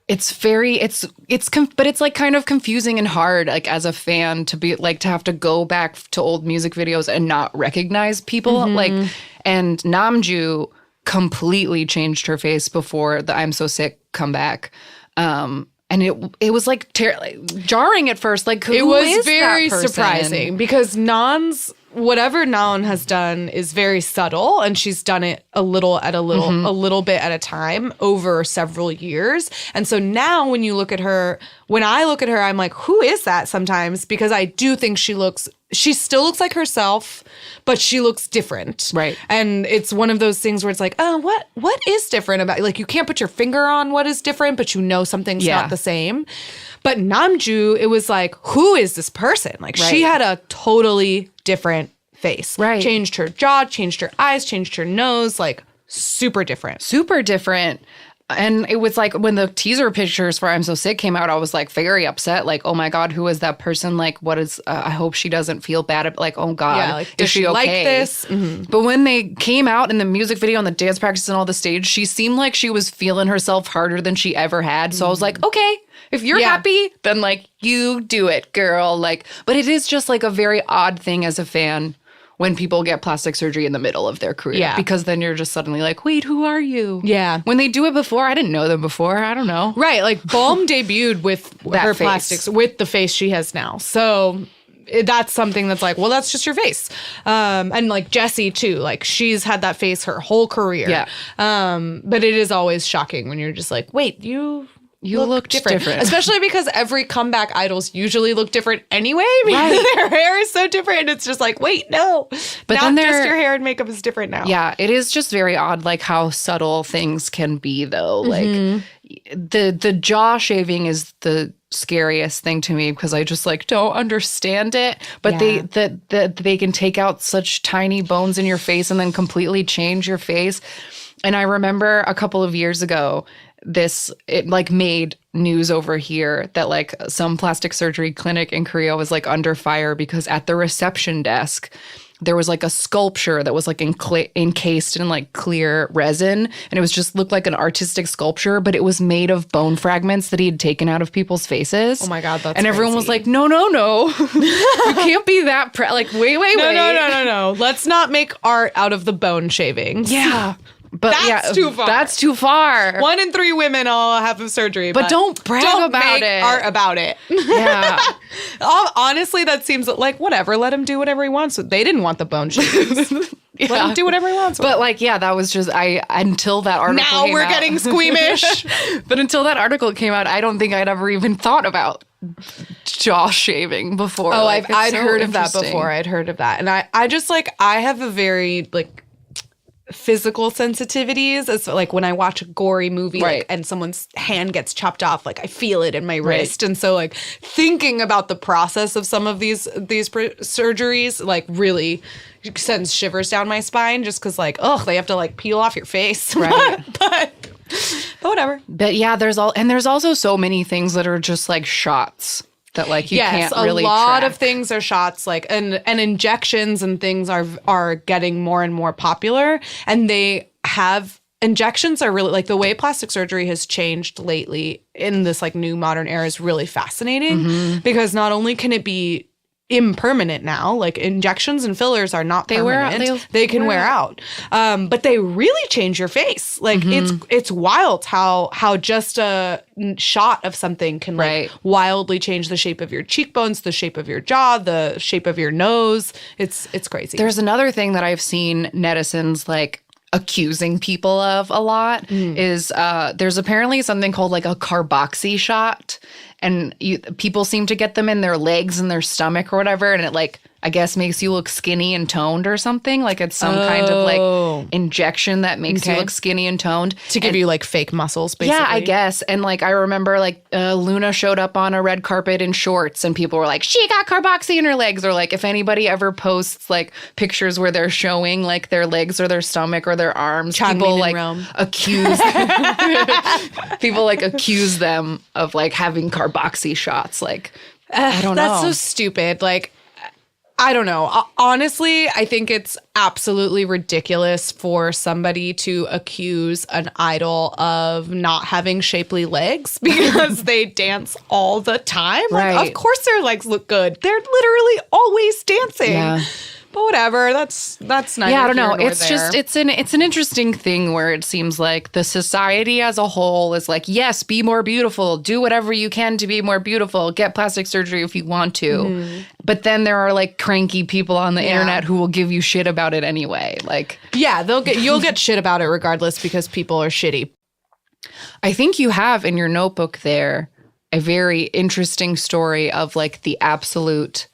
It's but it's kind of confusing and hard as a fan to be to have to go back to old music videos and not recognize people. Mm-hmm. And Namju completely changed her face before the I'm So Sick comeback. And it was jarring at first. It was very surprising because whatever Naeun has done is very subtle, and she's done it a little bit at a time over several years. And so now when I look at her, I'm like, who is that sometimes? Because I do think she still looks like herself, but she looks different. Right. And it's one of those things where it's oh, what is different about, you can't put your finger on what is different, but something's not the same. But Namju, it was who is this person? She had a totally different face. Right. Changed her jaw, changed her eyes, changed her nose, super different. Super different. And it was when the teaser pictures for I'm So Sick came out, I was very upset. Oh my God, who is that person? What is, I hope she doesn't feel bad. Oh God, is she okay? Like this? Mm-hmm. But when they came out in the music video and the dance practice and all the stage, she seemed like she was feeling herself harder than she ever had. So I was okay, if you're happy, then you do it, girl. But it is just a very odd thing as a fan when people get plastic surgery in the middle of their career. Yeah. Because then you're just suddenly wait, who are you? Yeah. When they do it before, I didn't know them before. I don't know. Right. Balm debuted with her face. Plastics, with the face she has now. So that's something that's well, that's just your face. And Jessie too. She's had that face her whole career. Yeah. But it is always shocking when you're just wait, you look different. Especially because every comeback idols usually look different anyway. Right. Their hair is so different. And it's just wait, no. But not then just your hair and makeup is different now. Yeah, it is just very odd how subtle things can be though. Mm-hmm. The jaw shaving is the scariest thing to me because I just don't understand it. But they can take out such tiny bones in your face and then completely change your face. And I remember a couple of years ago, it made news over here that some plastic surgery clinic in Korea was under fire because at the reception desk there was a sculpture that was encased in clear resin, and it was just looked like an artistic sculpture, but it was made of bone fragments that he had taken out of people's faces. Oh my God, that's and everyone was no you can't be that wait no, let's not make art out of the bone shavings. Yeah. But that's too far. That's too far. 1 in 3 women all have a surgery. But don't brag about it. Art about it. Yeah. Honestly, that seems whatever. Let him do whatever he wants. They didn't want the bone shavings. Yeah. Let him do whatever he wants. But that was just until that article now came we're out. getting squeamish. But until that article came out, I don't think I'd ever even thought about jaw shaving before. Oh, I'd heard of that before. I'd heard of that. And I just I have a very physical sensitivities. It's like when I watch a gory movie like, and someone's hand gets chopped off, like I feel it in my wrist. And so like thinking about the process of some of these surgeries like really sends shivers down my spine just because like, they have to like peel off your face. Right. but whatever. But yeah, there's also so many things that are just like shots. That like you can't really a lot track. of things are shots like and injections and things are getting more and more popular, and injections are really like the way plastic surgery has changed lately in this like new modern era is really fascinating because not only can it be impermanent now, like injections and fillers are not permanent. They can wear out. But they really change your face. Like it's wild how just a shot of something can like wildly change the shape of your cheekbones, the shape of your jaw, the shape of your nose. It's crazy. There's another thing that I've seen netizens like accusing people of a lot is there's apparently something called like a carboxy shot, and people seem to get them in their legs and their stomach or whatever, and it like I guess makes you look skinny and toned or something. Like it's some kind of like injection that makes you look skinny and toned. To give you like fake muscles, basically. Yeah, I guess. And like I remember like Luna showed up on a red carpet in shorts and people were like, she got carboxy in her legs. Or like if anybody ever posts like pictures where they're showing like their legs or their stomach or their arms, people like accuse people like accuse them of like having carboxy shots. Like, I don't know. That's so stupid. Like, I don't know. Honestly, I think it's absolutely ridiculous for somebody to accuse an idol of not having shapely legs because they dance all the time. Like, of course their legs look good. They're literally always dancing. Yeah. But whatever, that's nice. Yeah, I don't know. It's just it's an interesting thing where it seems like the society as a whole is like, yes, be more beautiful, do whatever you can to be more beautiful, get plastic surgery if you want to. But then there are like cranky people on the internet who will give you shit about it anyway. Like, yeah, you'll get shit about it regardless because people are shitty. I think you have in your notebook there a very interesting story of like the absolute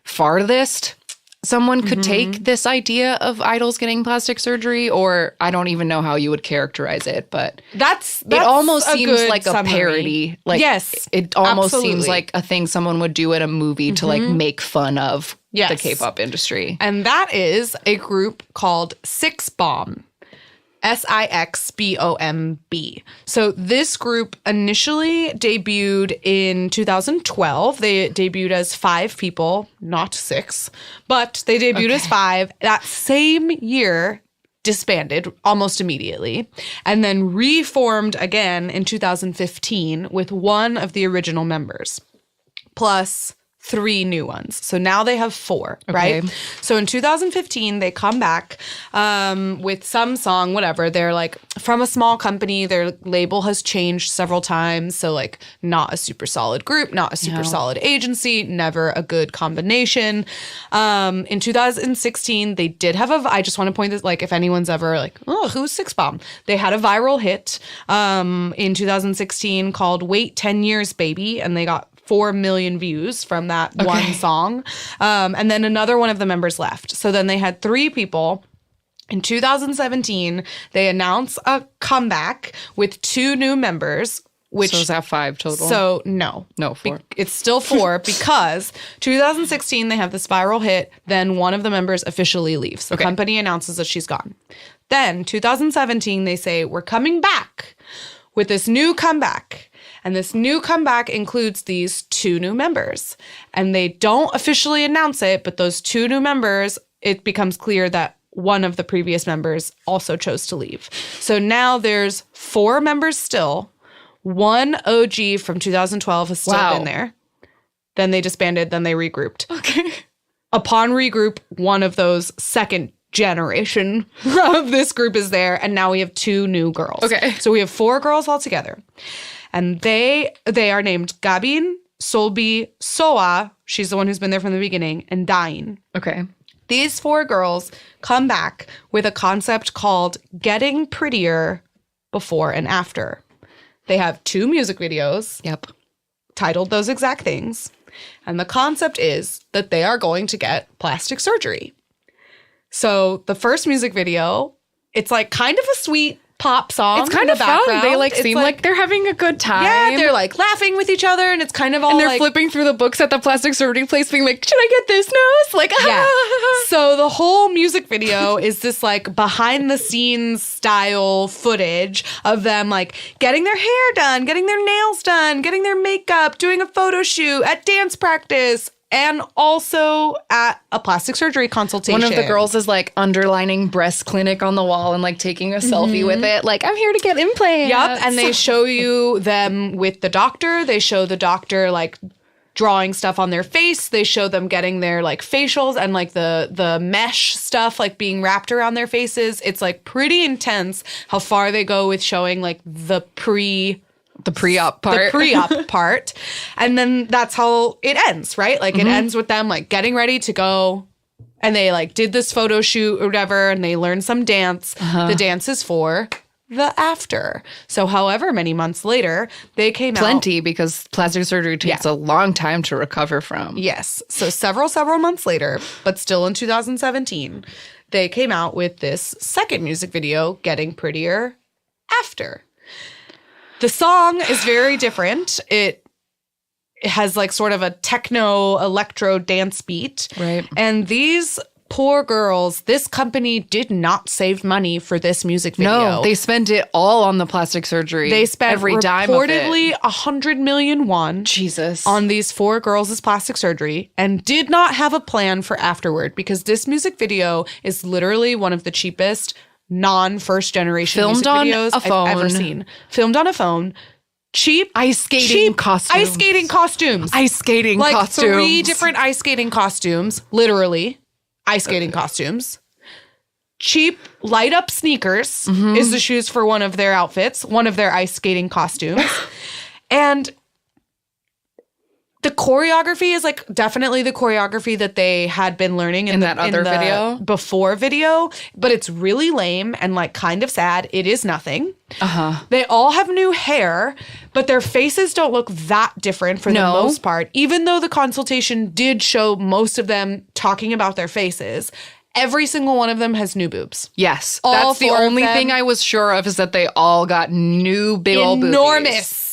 farthest someone could take this idea of idols getting plastic surgery, or I don't even know how you would characterize it, but that's it almost seems like summary. A parody. Like, yes, it almost seems like a thing someone would do in a movie to like make fun of the K-pop industry. And that is a group called Six Bomb. SIXBOMB. So this group initially debuted in 2012. They debuted as 5 people, not 6, but they debuted as 5. That same year, disbanded almost immediately, and then reformed again in 2015 with one of the original members, plus 3 new ones. So now they have 4, right? So in 2015, they come back with some song, whatever. They're like from a small company. Their label has changed several times. So like not a super solid group, not a super solid agency, never a good combination. In 2016, they did have I just want to point this, like if anyone's ever like, oh, who's Six Bomb? They had a viral hit in 2016 called Wait 10 Years, Baby. And they got 4 million views from that one song. And then another one of the members left. So then they had 3 people. In 2017, they announced a comeback with 2 new members. Which, so is that 5 total? So no. 4. It's still 4 because 2016, they have this viral hit. Then one of the members officially leaves. The company announces that she's gone. Then 2017, they say, we're coming back with this new comeback. And this new comeback includes these 2 new members. And they don't officially announce it, but those 2 new members, it becomes clear that one of the previous members also chose to leave. So now there's 4 members still. 1 OG from 2012 has still been there. Then they disbanded, then they regrouped. Upon regroup, one of those second generation of this group is there, and now we have 2 new girls. So we have 4 girls altogether. And they are named Gabin, Solbi, Soa, she's the one who's been there from the beginning, and Dain. These 4 girls come back with a concept called Getting Prettier Before and After. They have 2 music videos titled those exact things. And the concept is that they are going to get plastic surgery. So the first music video It's like kind of a sweet pop song. It's kind of fun. They like seem like they're having a good time. Yeah, they're like laughing with each other, and it's kind of all, and they're like, flipping through the books at the plastic surgery place, being like, "Should I get this nose?" Like, yeah. So the whole music video is this like behind the scenes style footage of them like getting their hair done, getting their nails done, getting their makeup, doing a photo shoot, at dance practice, and also at a plastic surgery consultation. One of the girls is like underlining breast clinic on the wall and like taking a selfie with it. Like, I'm here to get implants. Yep. And they show you them with the doctor. They show the doctor like drawing stuff on their face. They show them getting their like facials and like the mesh stuff like being wrapped around their faces. It's like pretty intense how far they go with showing like the pre-op part. And then that's how it ends, right? Like it ends with them like getting ready to go, and they like did this photo shoot or whatever, and they learned some dance. The dance is for the after. So however many months later, they came out. Plenty, because plastic surgery takes a long time to recover from. Yes. So several months later, but still in 2017, they came out with this second music video, Getting Prettier After. The song is very different. It has like sort of a techno electro dance beat. Right. And these poor girls, this company did not save money for this music video. No, they spent it all on the plastic surgery. They spent every dime of reportedly it. 100 million won. Jesus. On these 4 girls' plastic surgery, and did not have a plan for afterward, because this music video is literally one of the cheapest non-first generation music videos I've ever seen. Filmed on a phone. Cheap ice skating costumes. Ice skating costumes. Ice skating like costumes. 3 different ice skating costumes. Literally. Ice skating costumes. Cheap light up sneakers is the shoes for one of their outfits, one of their ice skating costumes. And the choreography is like definitely the choreography that they had been learning in that other video before video, but it's really lame and like kind of sad. It is nothing. They all have new hair, but their faces don't look that different for the most part, even though the consultation did show most of them talking about their faces. Every single one of them has new boobs. Yes. That's the only thing I was sure of, is that they all got new big old boobies.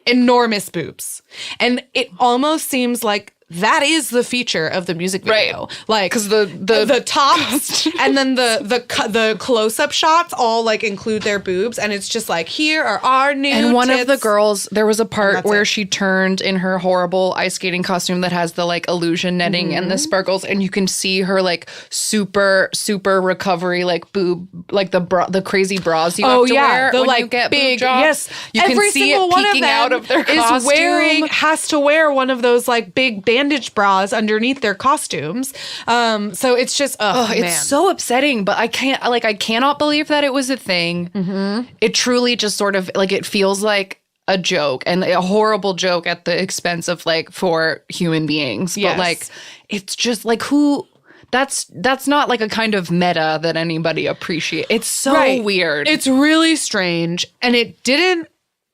Enormous boobs. And it almost seems like that is the feature of the music video. Right. Like, because the tops and then the close-up shots all like include their boobs, and it's just like, here are our new And one tits. of the girls, there was a part where she turned in her horrible ice skating costume that has the like illusion netting and the sparkles, and you can see her like super recovery like boob, like the crazy bras you have to wear the when like you get big boob jobs. Yes, you every can see single it one peeking of them out of their costume. has to wear one of those like big bandage bras underneath their costumes. So it's just man. It's so upsetting, but I cannot believe that it was a thing. It truly just sort of like, it feels like a joke, and a horrible joke at the expense of like 4 human beings. Yes. But like, it's just like, who that's not like a kind of meta that anybody appreciates. It's so weird. It's really strange. And it didn't,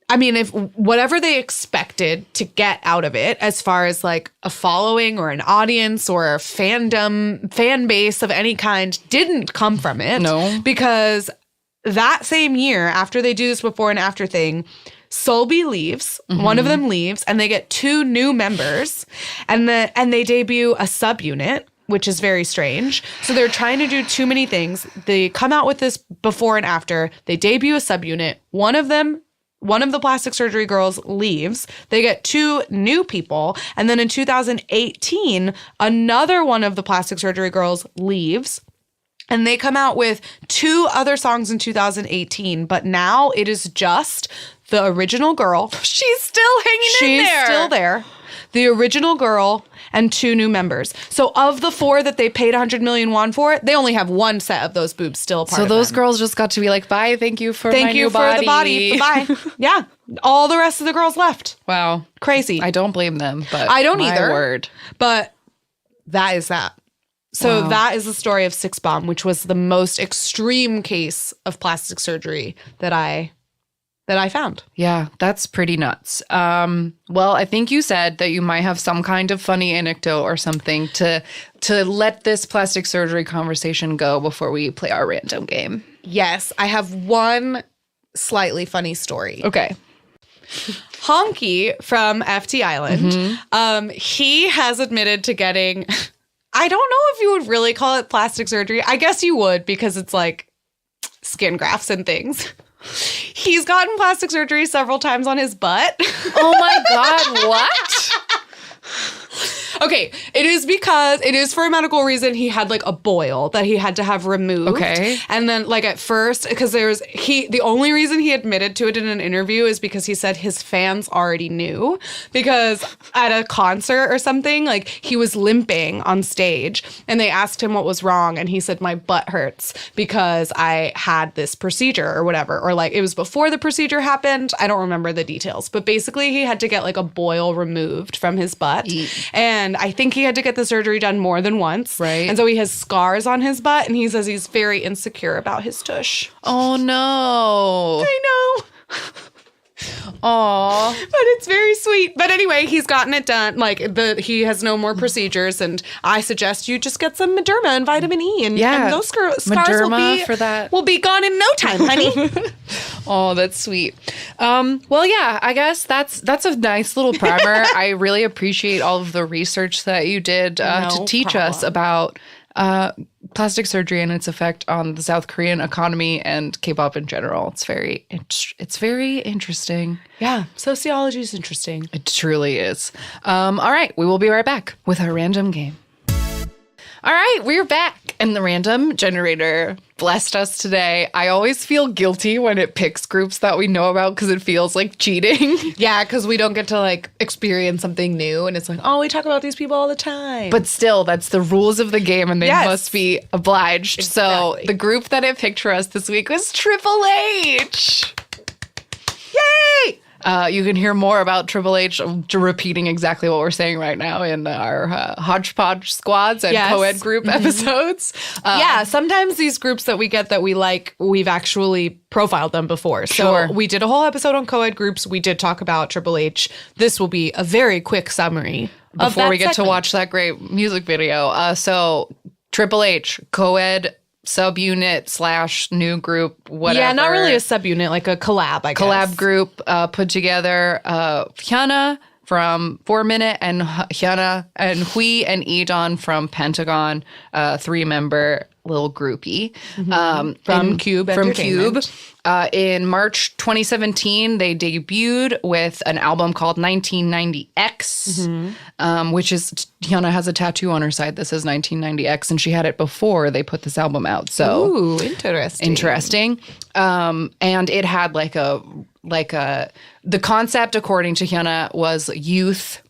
I mean, if whatever they expected to get out of it, as far as like a following or an audience or a fan base of any kind, didn't come from it. No. Because that same year, after they do this before and after thing, Solby leaves. One of them leaves, and they get 2 new members, and they debut a subunit, which is very strange. So they're trying to do too many things. They come out with this before and after. They debut a subunit. One of the plastic surgery girls leaves. They get 2 new people. And then in 2018, another one of the plastic surgery girls leaves. And they come out with 2 other songs in 2018. But now it is just the original girl. She's still hanging in there. She's still there. The original girl and 2 new members. So of the 4 that they paid 100 million won for, they only have 1 set of those boobs still part of them. So those girls just got to be like, bye, thank you for my new body. the body. Bye. Yeah. All the rest of the girls left. Wow. Crazy. I don't blame them, but I don't my either. Word. But that is that. So that is the story of 6-Bomb, which was the most extreme case of plastic surgery that I found. Yeah, that's pretty nuts. Well, I think you said that you might have some kind of funny anecdote or something to let this plastic surgery conversation go before we play our random game. Yes, I have one slightly funny story. Okay. Honky from FT Island, he has admitted to getting, I don't know if you would really call it plastic surgery. I guess you would, because it's like skin grafts and things. He's gotten plastic surgery several times on his butt. Oh my God, what? Okay, it is for a medical reason. He had like a boil that he had to have removed. Okay. And then like at first, because the only reason he admitted to it in an interview is because he said his fans already knew, because at a concert or something, like he was limping on stage and they asked him what was wrong. And he said, my butt hurts because I had this procedure or whatever, or like it was before the procedure happened. I don't remember the details, but basically he had to get like a boil removed from his butt. And I think he had to get the surgery done more than once. Right. And so he has scars on his butt, and he says he's very insecure about his tush. Oh, no. I know. Aw. But it's very sweet. But anyway, he's gotten it done. Like, he has no more procedures, and I suggest you just get some Mederma and vitamin E, and those scars will be gone in no time, honey. Oh, that's sweet. Well, yeah, I guess that's a nice little primer. I really appreciate all of the research that you did to teach us about plastic surgery and its effect on the South Korean economy and K-pop in general. It's very interesting. Yeah, sociology is interesting. It truly is. All right, we will be right back with our random game. All right, we're back, and the random generator blessed us today. I always feel guilty when it picks groups that we know about because it feels like cheating. Yeah, because we don't get to like experience something new, and it's like, oh, we talk about these people all the time. But still, that's the rules of the game, and they must be obliged. Exactly. So the group that it picked for us this week was Triple H. Yay! You can hear more about Triple H repeating exactly what we're saying right now in our hodgepodge squads and co-ed group episodes. Yeah, sometimes these groups that we get that we like, we've actually profiled them before. So we did a whole episode on co-ed groups. We did talk about Triple H. This will be a very quick summary before we get to watch that great music video. So Triple H, co-ed subunit / new group, whatever. Yeah, not really a subunit, like a collab, I guess. Collab group put together Hyuna from 4 Minute and Hyuna and Hui and E'Dawn from Pentagon, 3-member little groupie. From Cube Entertainment. From Cube. In March 2017, they debuted with an album called 1990X, which is, Hyuna has a tattoo on her side that says 1990X, and she had it before they put this album out. So, ooh, interesting. And it had the concept, according to Hyuna, was youth.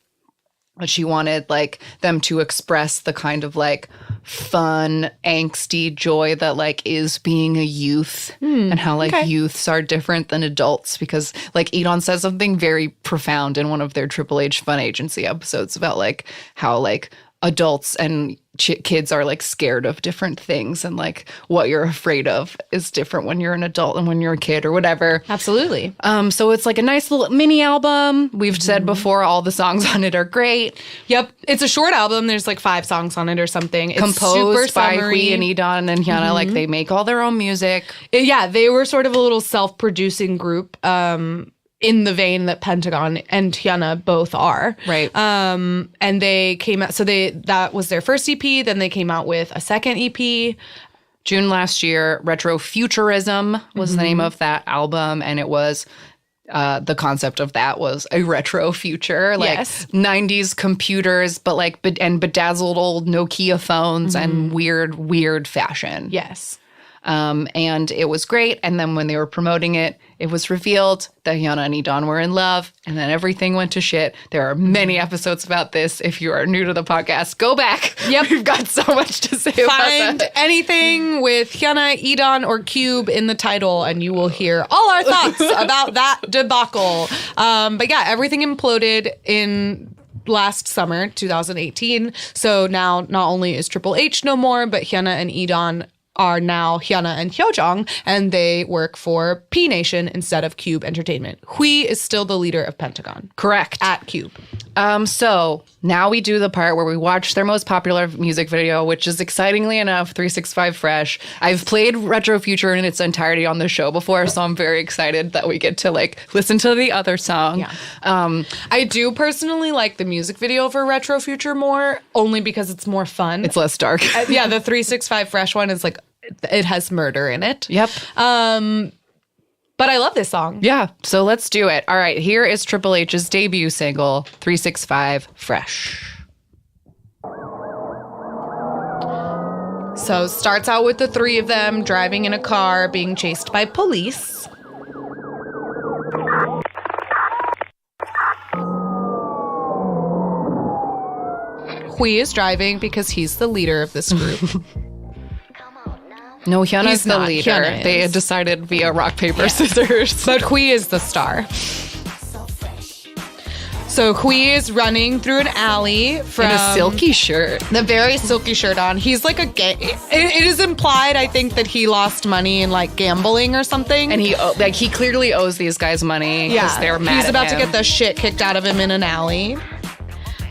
But she wanted like them to express the kind of like fun, angsty joy that like is being a youth and how like youths are different than adults, because like E'Dawn says something very profound in one of their Triple H Fun Agency episodes about like how like adults and kids are like scared of different things, and like what you're afraid of is different when you're an adult and when you're a kid or whatever. Absolutely. So it's like a nice little mini album. We've said before, all the songs on it are great. Yep. It's a short album. There's like 5 songs on it or something. It's composed by Hui and E'Dawn and Hyuna. Like they make all their own music. Yeah, they were sort of a little self-producing group. In the vein that Pentagon and Hyuna both are. Right. And they came out, so that was their first EP, then they came out with a second EP. June last year, Retro Futurism was the name of that album, and it was, the concept of that was a retro future, like 90s computers, but like, and bedazzled old Nokia phones and weird fashion. Yes. And it was great. And then when they were promoting it, it was revealed that Hyuna and E'Dawn were in love, and then everything went to shit. There are many episodes about this. If you are new to the podcast, go back. Yep. We've got so much to say about that. Find anything with Hyuna, E'Dawn, or Cube in the title, and you will hear all our thoughts about that debacle. But yeah, everything imploded in last summer, 2018. So now not only is Triple H no more, but Hyuna and E'Dawn are now Hyuna and Hyojong, and they work for P Nation instead of Cube Entertainment. Hui is still the leader of Pentagon. Correct. At Cube. So now we do the part where we watch their most popular music video, which is excitingly enough 365 Fresh. I've played Retro Future in its entirety on the show before, so I'm very excited that we get to like listen to the other song. Yeah. I do personally like the music video for Retro Future more, only because it's more fun. It's less dark. Yeah, the 365 Fresh one is like, it has murder in it. Yep. But I love this song. Yeah, so let's do it. All right, here is Triple H's debut single, 365 Fresh. So starts out with the three of them driving in a car being chased by police. Hui is driving because he's the leader of this group. No, Hyuna's the leader. Hyuna they had decided via rock, paper, scissors. But Hui is the star. So Hui is running through an alley from... in a silky shirt. The very silky shirt on. He's like a... It is implied, I think, that he lost money in like gambling or something. And he clearly owes these guys money because they're mad He's at about him. to get the shit kicked out of him in an alley.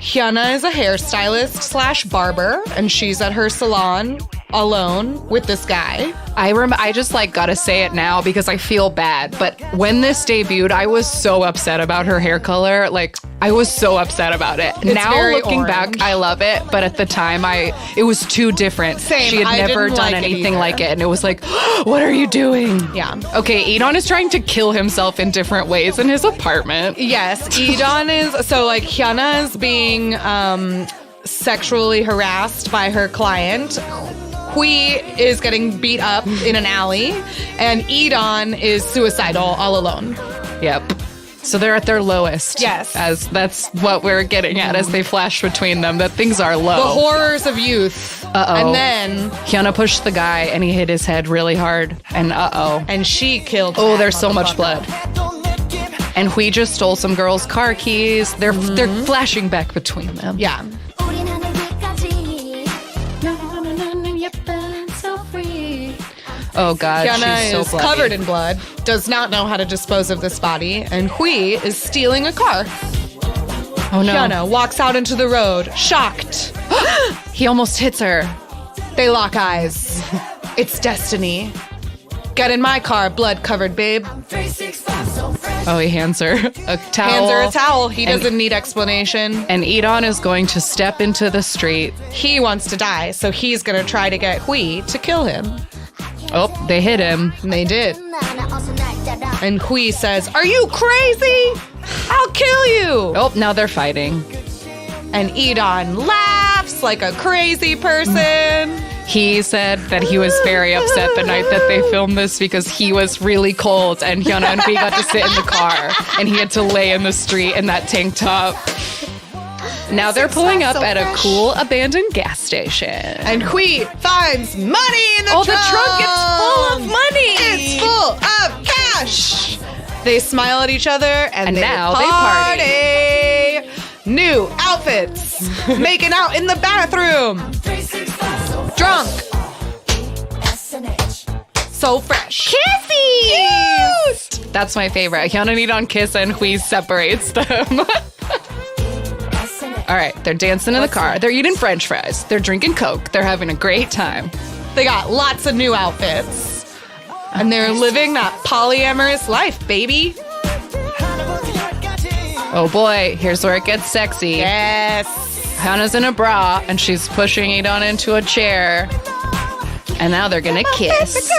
Hyuna is a hairstylist / barber, and she's at her salon alone with this guy. I just like gotta say it now because I feel bad. But when this debuted, I was so upset about her hair color. Like I was so upset about it. It's now very looking orange. back, I love it. But at the time, it was too different. Same. She had I never didn't done like it anything either. like it, and it was like, what are you doing? Yeah. Okay, Edon is trying to kill himself in different ways in his apartment. Yes, Edon is... So like Hyuna is being sexually harassed by her client. Hui is getting beat up in an alley, and Edon is suicidal all alone. Yep. So they're at their lowest. Yes. As that's what we're getting at as they flash between them, that things are low. The horrors of youth. Uh-oh. And then... Hyuna pushed the guy and he hit his head really hard. And And she killed oh, that there's so much blood. motherfucker. And Hui just stole some girl's car keys. They're flashing back between them. Yeah. Oh God, Hyuna she's so is bloody. covered in blood, does not know how to dispose of this body, and Hui is stealing a car. Oh no. Hyuna walks out into the road, shocked. He almost hits her. They lock eyes. It's destiny. Get in my car, blood-covered babe. Oh, he hands her a towel. Hands her a towel. He doesn't need explanation. And Edon is going to step into the street. He wants to die, so he's going to try to get Hui to kill him. Oh, they hit him. And they did. And Hui says, "Are you crazy? I'll kill you." Oh, now they're fighting. And Edon laughs like a crazy person. He said that he was very upset the night that they filmed this because he was really cold and Hyuna and Hui got to sit in the car and he had to lay in the street in that tank top. Now they're pulling up at a cool abandoned gas station. And Hui finds money in the trunk. Oh, the trunk is full of money. It's full of cash. They smile at each other and they now party. they party. New outfits. Making out in the bathroom. Drunk. So fresh. Kissies! Cute! That's my favorite. Hyuna and Edon kiss and Hui separates them. All right, they're dancing in the car. They're eating French fries. They're drinking Coke. They're having a great time. They got lots of new outfits. And they're living that polyamorous life, baby. Oh boy, here's where it gets sexy. Yes. Hyuna's in a bra and she's pushing Edon into a chair. And now they're gonna kiss.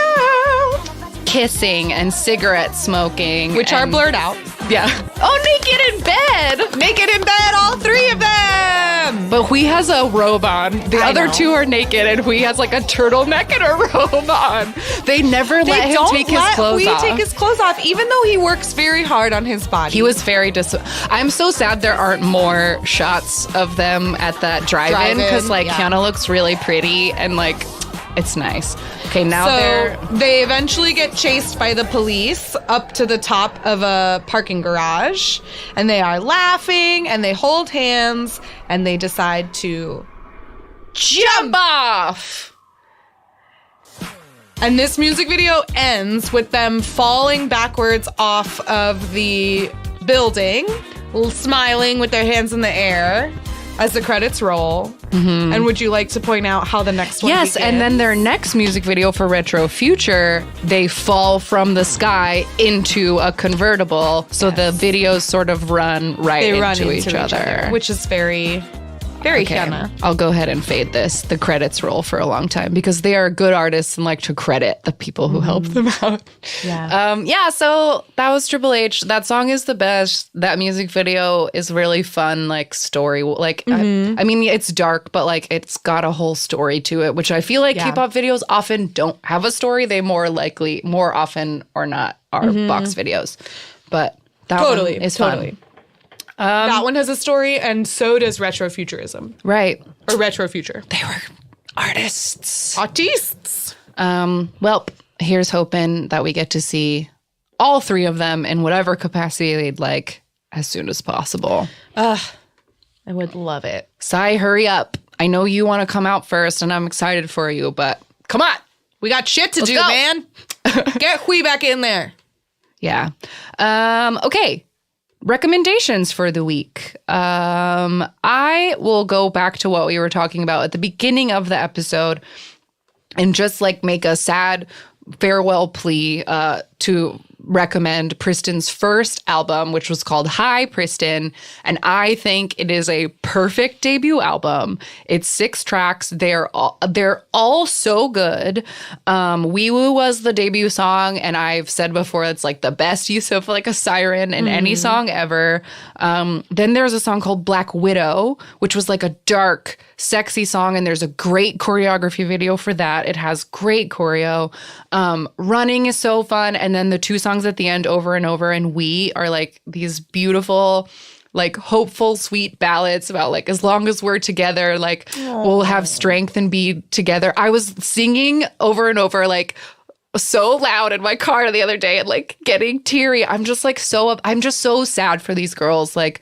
Kissing and cigarette smoking. Which are blurred out. Yeah. Oh, naked in bed. Naked in bed, all three of them. But Hui has a robe on. The other two are naked, and Hui has like a turtleneck and a robe on. They never let him take his clothes off. Take his clothes off, even though he works very hard on his body. He was very I'm so sad there aren't more shots of them at that drive-in because Hyuna looks really pretty and like it's nice. Okay, now they eventually get chased by the police up to the top of a parking garage, and they are laughing and they hold hands and they decide to jump off. And this music video ends with them falling backwards off of the building, smiling with their hands in the air as the credits roll. Mm-hmm. And would you like to point out how the next one begins? And then their next music video for Retro Future, they fall from the sky into a convertible. So the videos sort of run into each other. Which is very... Very Hannah. I'll go ahead and fade this. The credits roll for a long time because they are good artists and like to credit the people who helped them out. Yeah. So that was Triple H. That song is the best. That music video is really fun, like story. Like, I mean, it's dark, but like it's got a whole story to it, which I feel like K-pop videos often don't have a story. They more often or not are box videos. But that one is fun. That one has a story, and so does retrofuturism. Right. Or retrofuture. They were artists. Artists. Well, here's hoping that we get to see all three of them in whatever capacity they'd like as soon as possible. I would love it. Sai, hurry up. I know you want to come out first, and I'm excited for you, but come on. We got shit to do, man. Get Hui back in there. Yeah. Okay. Recommendations for the week. I will go back to what we were talking about at the beginning of the episode and just like make a sad farewell plea to recommend Pristin's first album, which was called Hi Pristin, and I think it is a perfect debut album. It's 6 tracks. They're all so good. Wee Woo was the debut song, and I've said before it's like the best use of like a siren in any song ever. Then there's a song called Black Widow, which was like a dark, sexy song, and there's a great choreography video for that. It has great choreo. Running is so fun, and then the 2 songs at the end, Over and Over and We, are like these beautiful, like hopeful, sweet ballads about like as long as we're together, like we'll have strength and be together. I was singing Over and Over like so loud in my car the other day and like getting teary. I'm just so sad for these girls, like,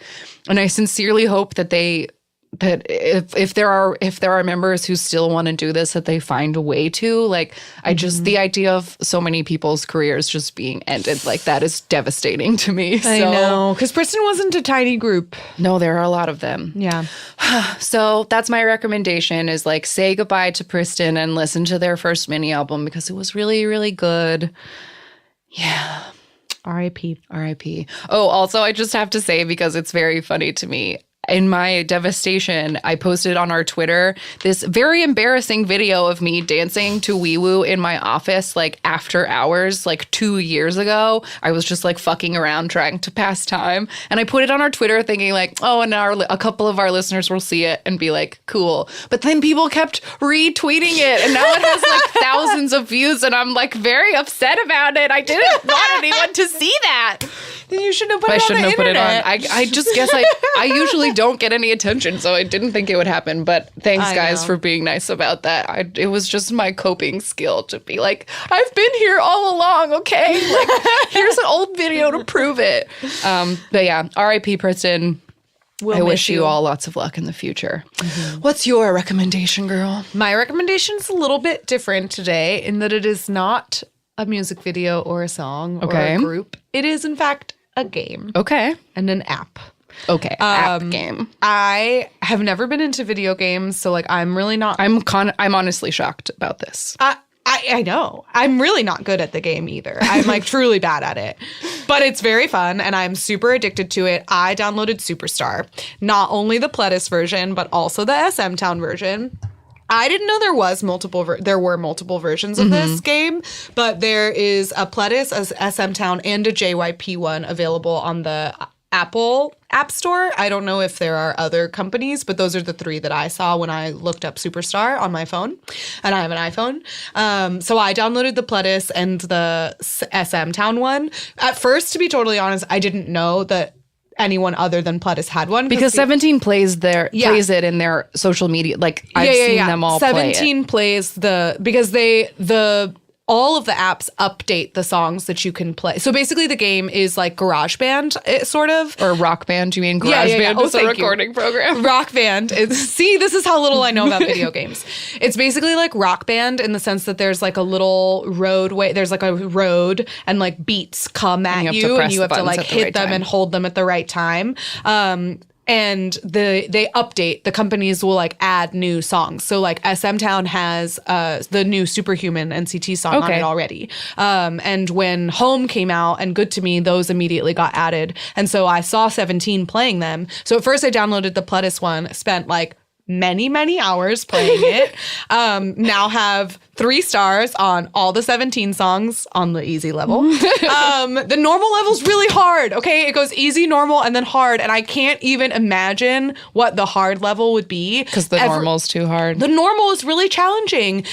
and I sincerely hope that if there are members who still want to do this, that they find a way to, like, I just, the idea of so many people's careers just being ended like that is devastating to me. I know, because Pristin wasn't a tiny group. No, there are a lot of them. Yeah. So that's my recommendation, is like say goodbye to Pristin and listen to their first mini album because it was really, really good. Yeah. R.I.P. R.I.P. Oh, also, I just have to say, because it's very funny to me, in my devastation, I posted on our Twitter this very embarrassing video of me dancing to Wee Woo in my office, like after hours, like 2 years ago. I was just like fucking around trying to pass time. And I put it on our Twitter thinking like, oh, and a couple of our listeners will see it and be like, cool. But then people kept retweeting it, and now it has like thousands of views, and I'm like very upset about it. I didn't want anyone to see that. Then you shouldn't have put it on the internet. I just guess I usually don't get any attention, so I didn't think it would happen. But thanks, guys, for being nice about that. It was just my coping skill to be like, I've been here all along, okay? Like, here's an old video to prove it. But yeah, R.I.P. Pristin. I wish you all lots of luck in the future. Mm-hmm. What's your recommendation, girl? My recommendation is a little bit different today in that it is not a music video or a song or a group. It is, in fact, a game. Okay. And an app. Okay. App game. I have never been into video games, so like I'm really not. I'm honestly shocked about this. I know. I'm really not good at the game either. I'm like truly bad at it. But it's very fun and I'm super addicted to it. I downloaded Superstar. Not only the Pledis version, but also the SM Town version. I didn't know there were multiple versions of this game, but there is a Pledis, a SM Town, and a JYP one available on the Apple App Store. I don't know if there are other companies, but those are the 3 that I saw when I looked up Superstar on my phone, and I have an iPhone. So I downloaded the Pledis and the SM Town one. At first, to be totally honest, I didn't know that anyone other than Pledis had one. Because 17 plays it in their social media. Like, I've seen them all play it. 17 plays because the all of the apps update the songs that you can play. So basically the game is like GarageBand, sort of. Or Rock Band, you mean? GarageBand is a recording program. Rock Band. See, this is how little I know about video games. It's basically like Rock Band in the sense that there's like a little roadway. There's like a road and like beats come at you and you have to like hit them and hold them at the right time. And they update, the companies will like add new songs. So like SM Town has the new Superhuman NCT song on it already. And when Home came out and Good to Me, those immediately got added. And so I saw 17 playing them. So at first I downloaded the Pledis one, spent like many hours playing it. Now have 3 stars on all the 17 songs on the easy level. The normal level's really hard, okay? It goes easy, normal, and then hard. And I can't even imagine what the hard level would be. Because the normal's too hard. The normal is really challenging.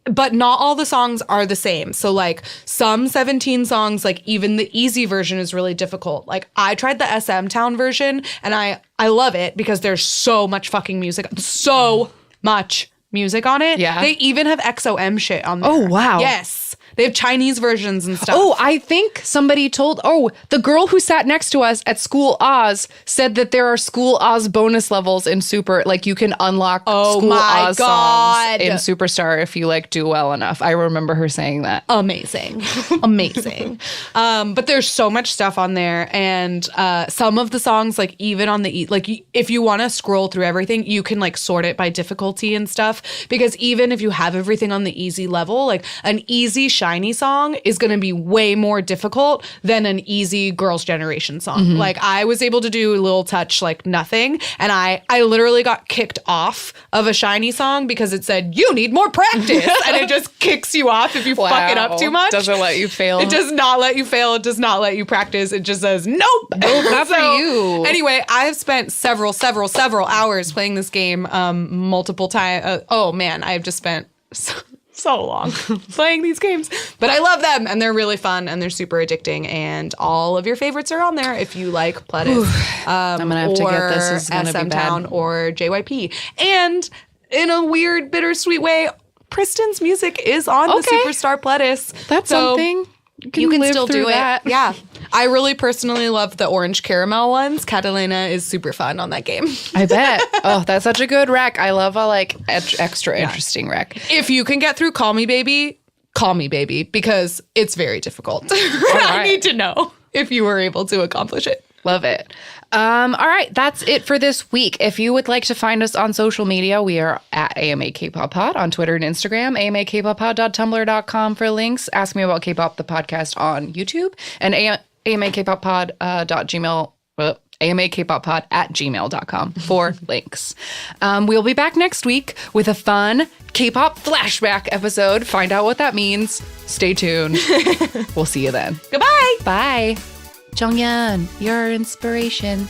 But not all the songs are the same. So like some 17 songs, like even the easy version is really difficult. Like I tried the SM Town version and I love it because there's so much fucking music. So much music on it. Yeah. They even have XOM shit on there. Oh, wow. Yes. They have Chinese versions and stuff. Oh, I think somebody told... Oh, the girl who sat next to us at School Oz said that there are School Oz bonus levels in Super... Like, you can unlock School Oz songs in Superstar if you, like, do well enough. I remember her saying that. Amazing. Amazing. But there's so much stuff on there. And some of the songs, like, even on the... Like, if you want to scroll through everything, you can, like, sort it by difficulty and stuff. Because even if you have everything on the easy level, like, an easy Shiny song is going to be way more difficult than an easy Girls' Generation song. Mm-hmm. Like I was able to do Little Touch like nothing, and I literally got kicked off of a Shiny song because it said you need more practice, and it just kicks you off if you fuck it up too much. Doesn't let you fail. It does not let you fail. It does not let you practice. It just says nope. Not for you. Anyway, I have spent several hours playing this game multiple times. Oh man, I've just spent so long playing these games, but I love them and they're really fun and they're super addicting, and all of your favorites are on there if you like Pledis. I'm gonna have to get this. This is gonna SM be Town bad. or JYP, and in a weird bittersweet way, Priston's music is on the Superstar Pledis. That's something. You can still do that. Yeah. I really personally love the orange caramel ones. Catalina is super fun on that game. I bet. Oh, that's such a good rec. I love a like extra interesting rec. If you can get through Call Me Baby, because it's very difficult. I need to know if you were able to accomplish it. Love it. All right, that's it for this week. If you would like to find us on social media, we are at AMA K-Pop Pod on Twitter and Instagram, amakpoppod.tumblr.com for links. Ask Me About K-Pop, the podcast on YouTube, and amakpoppod@gmail.com for links. We'll be back next week with a fun K-pop flashback episode. Find out what that means. Stay tuned. We'll see you then. Goodbye. Bye. Jonghyun, your inspiration.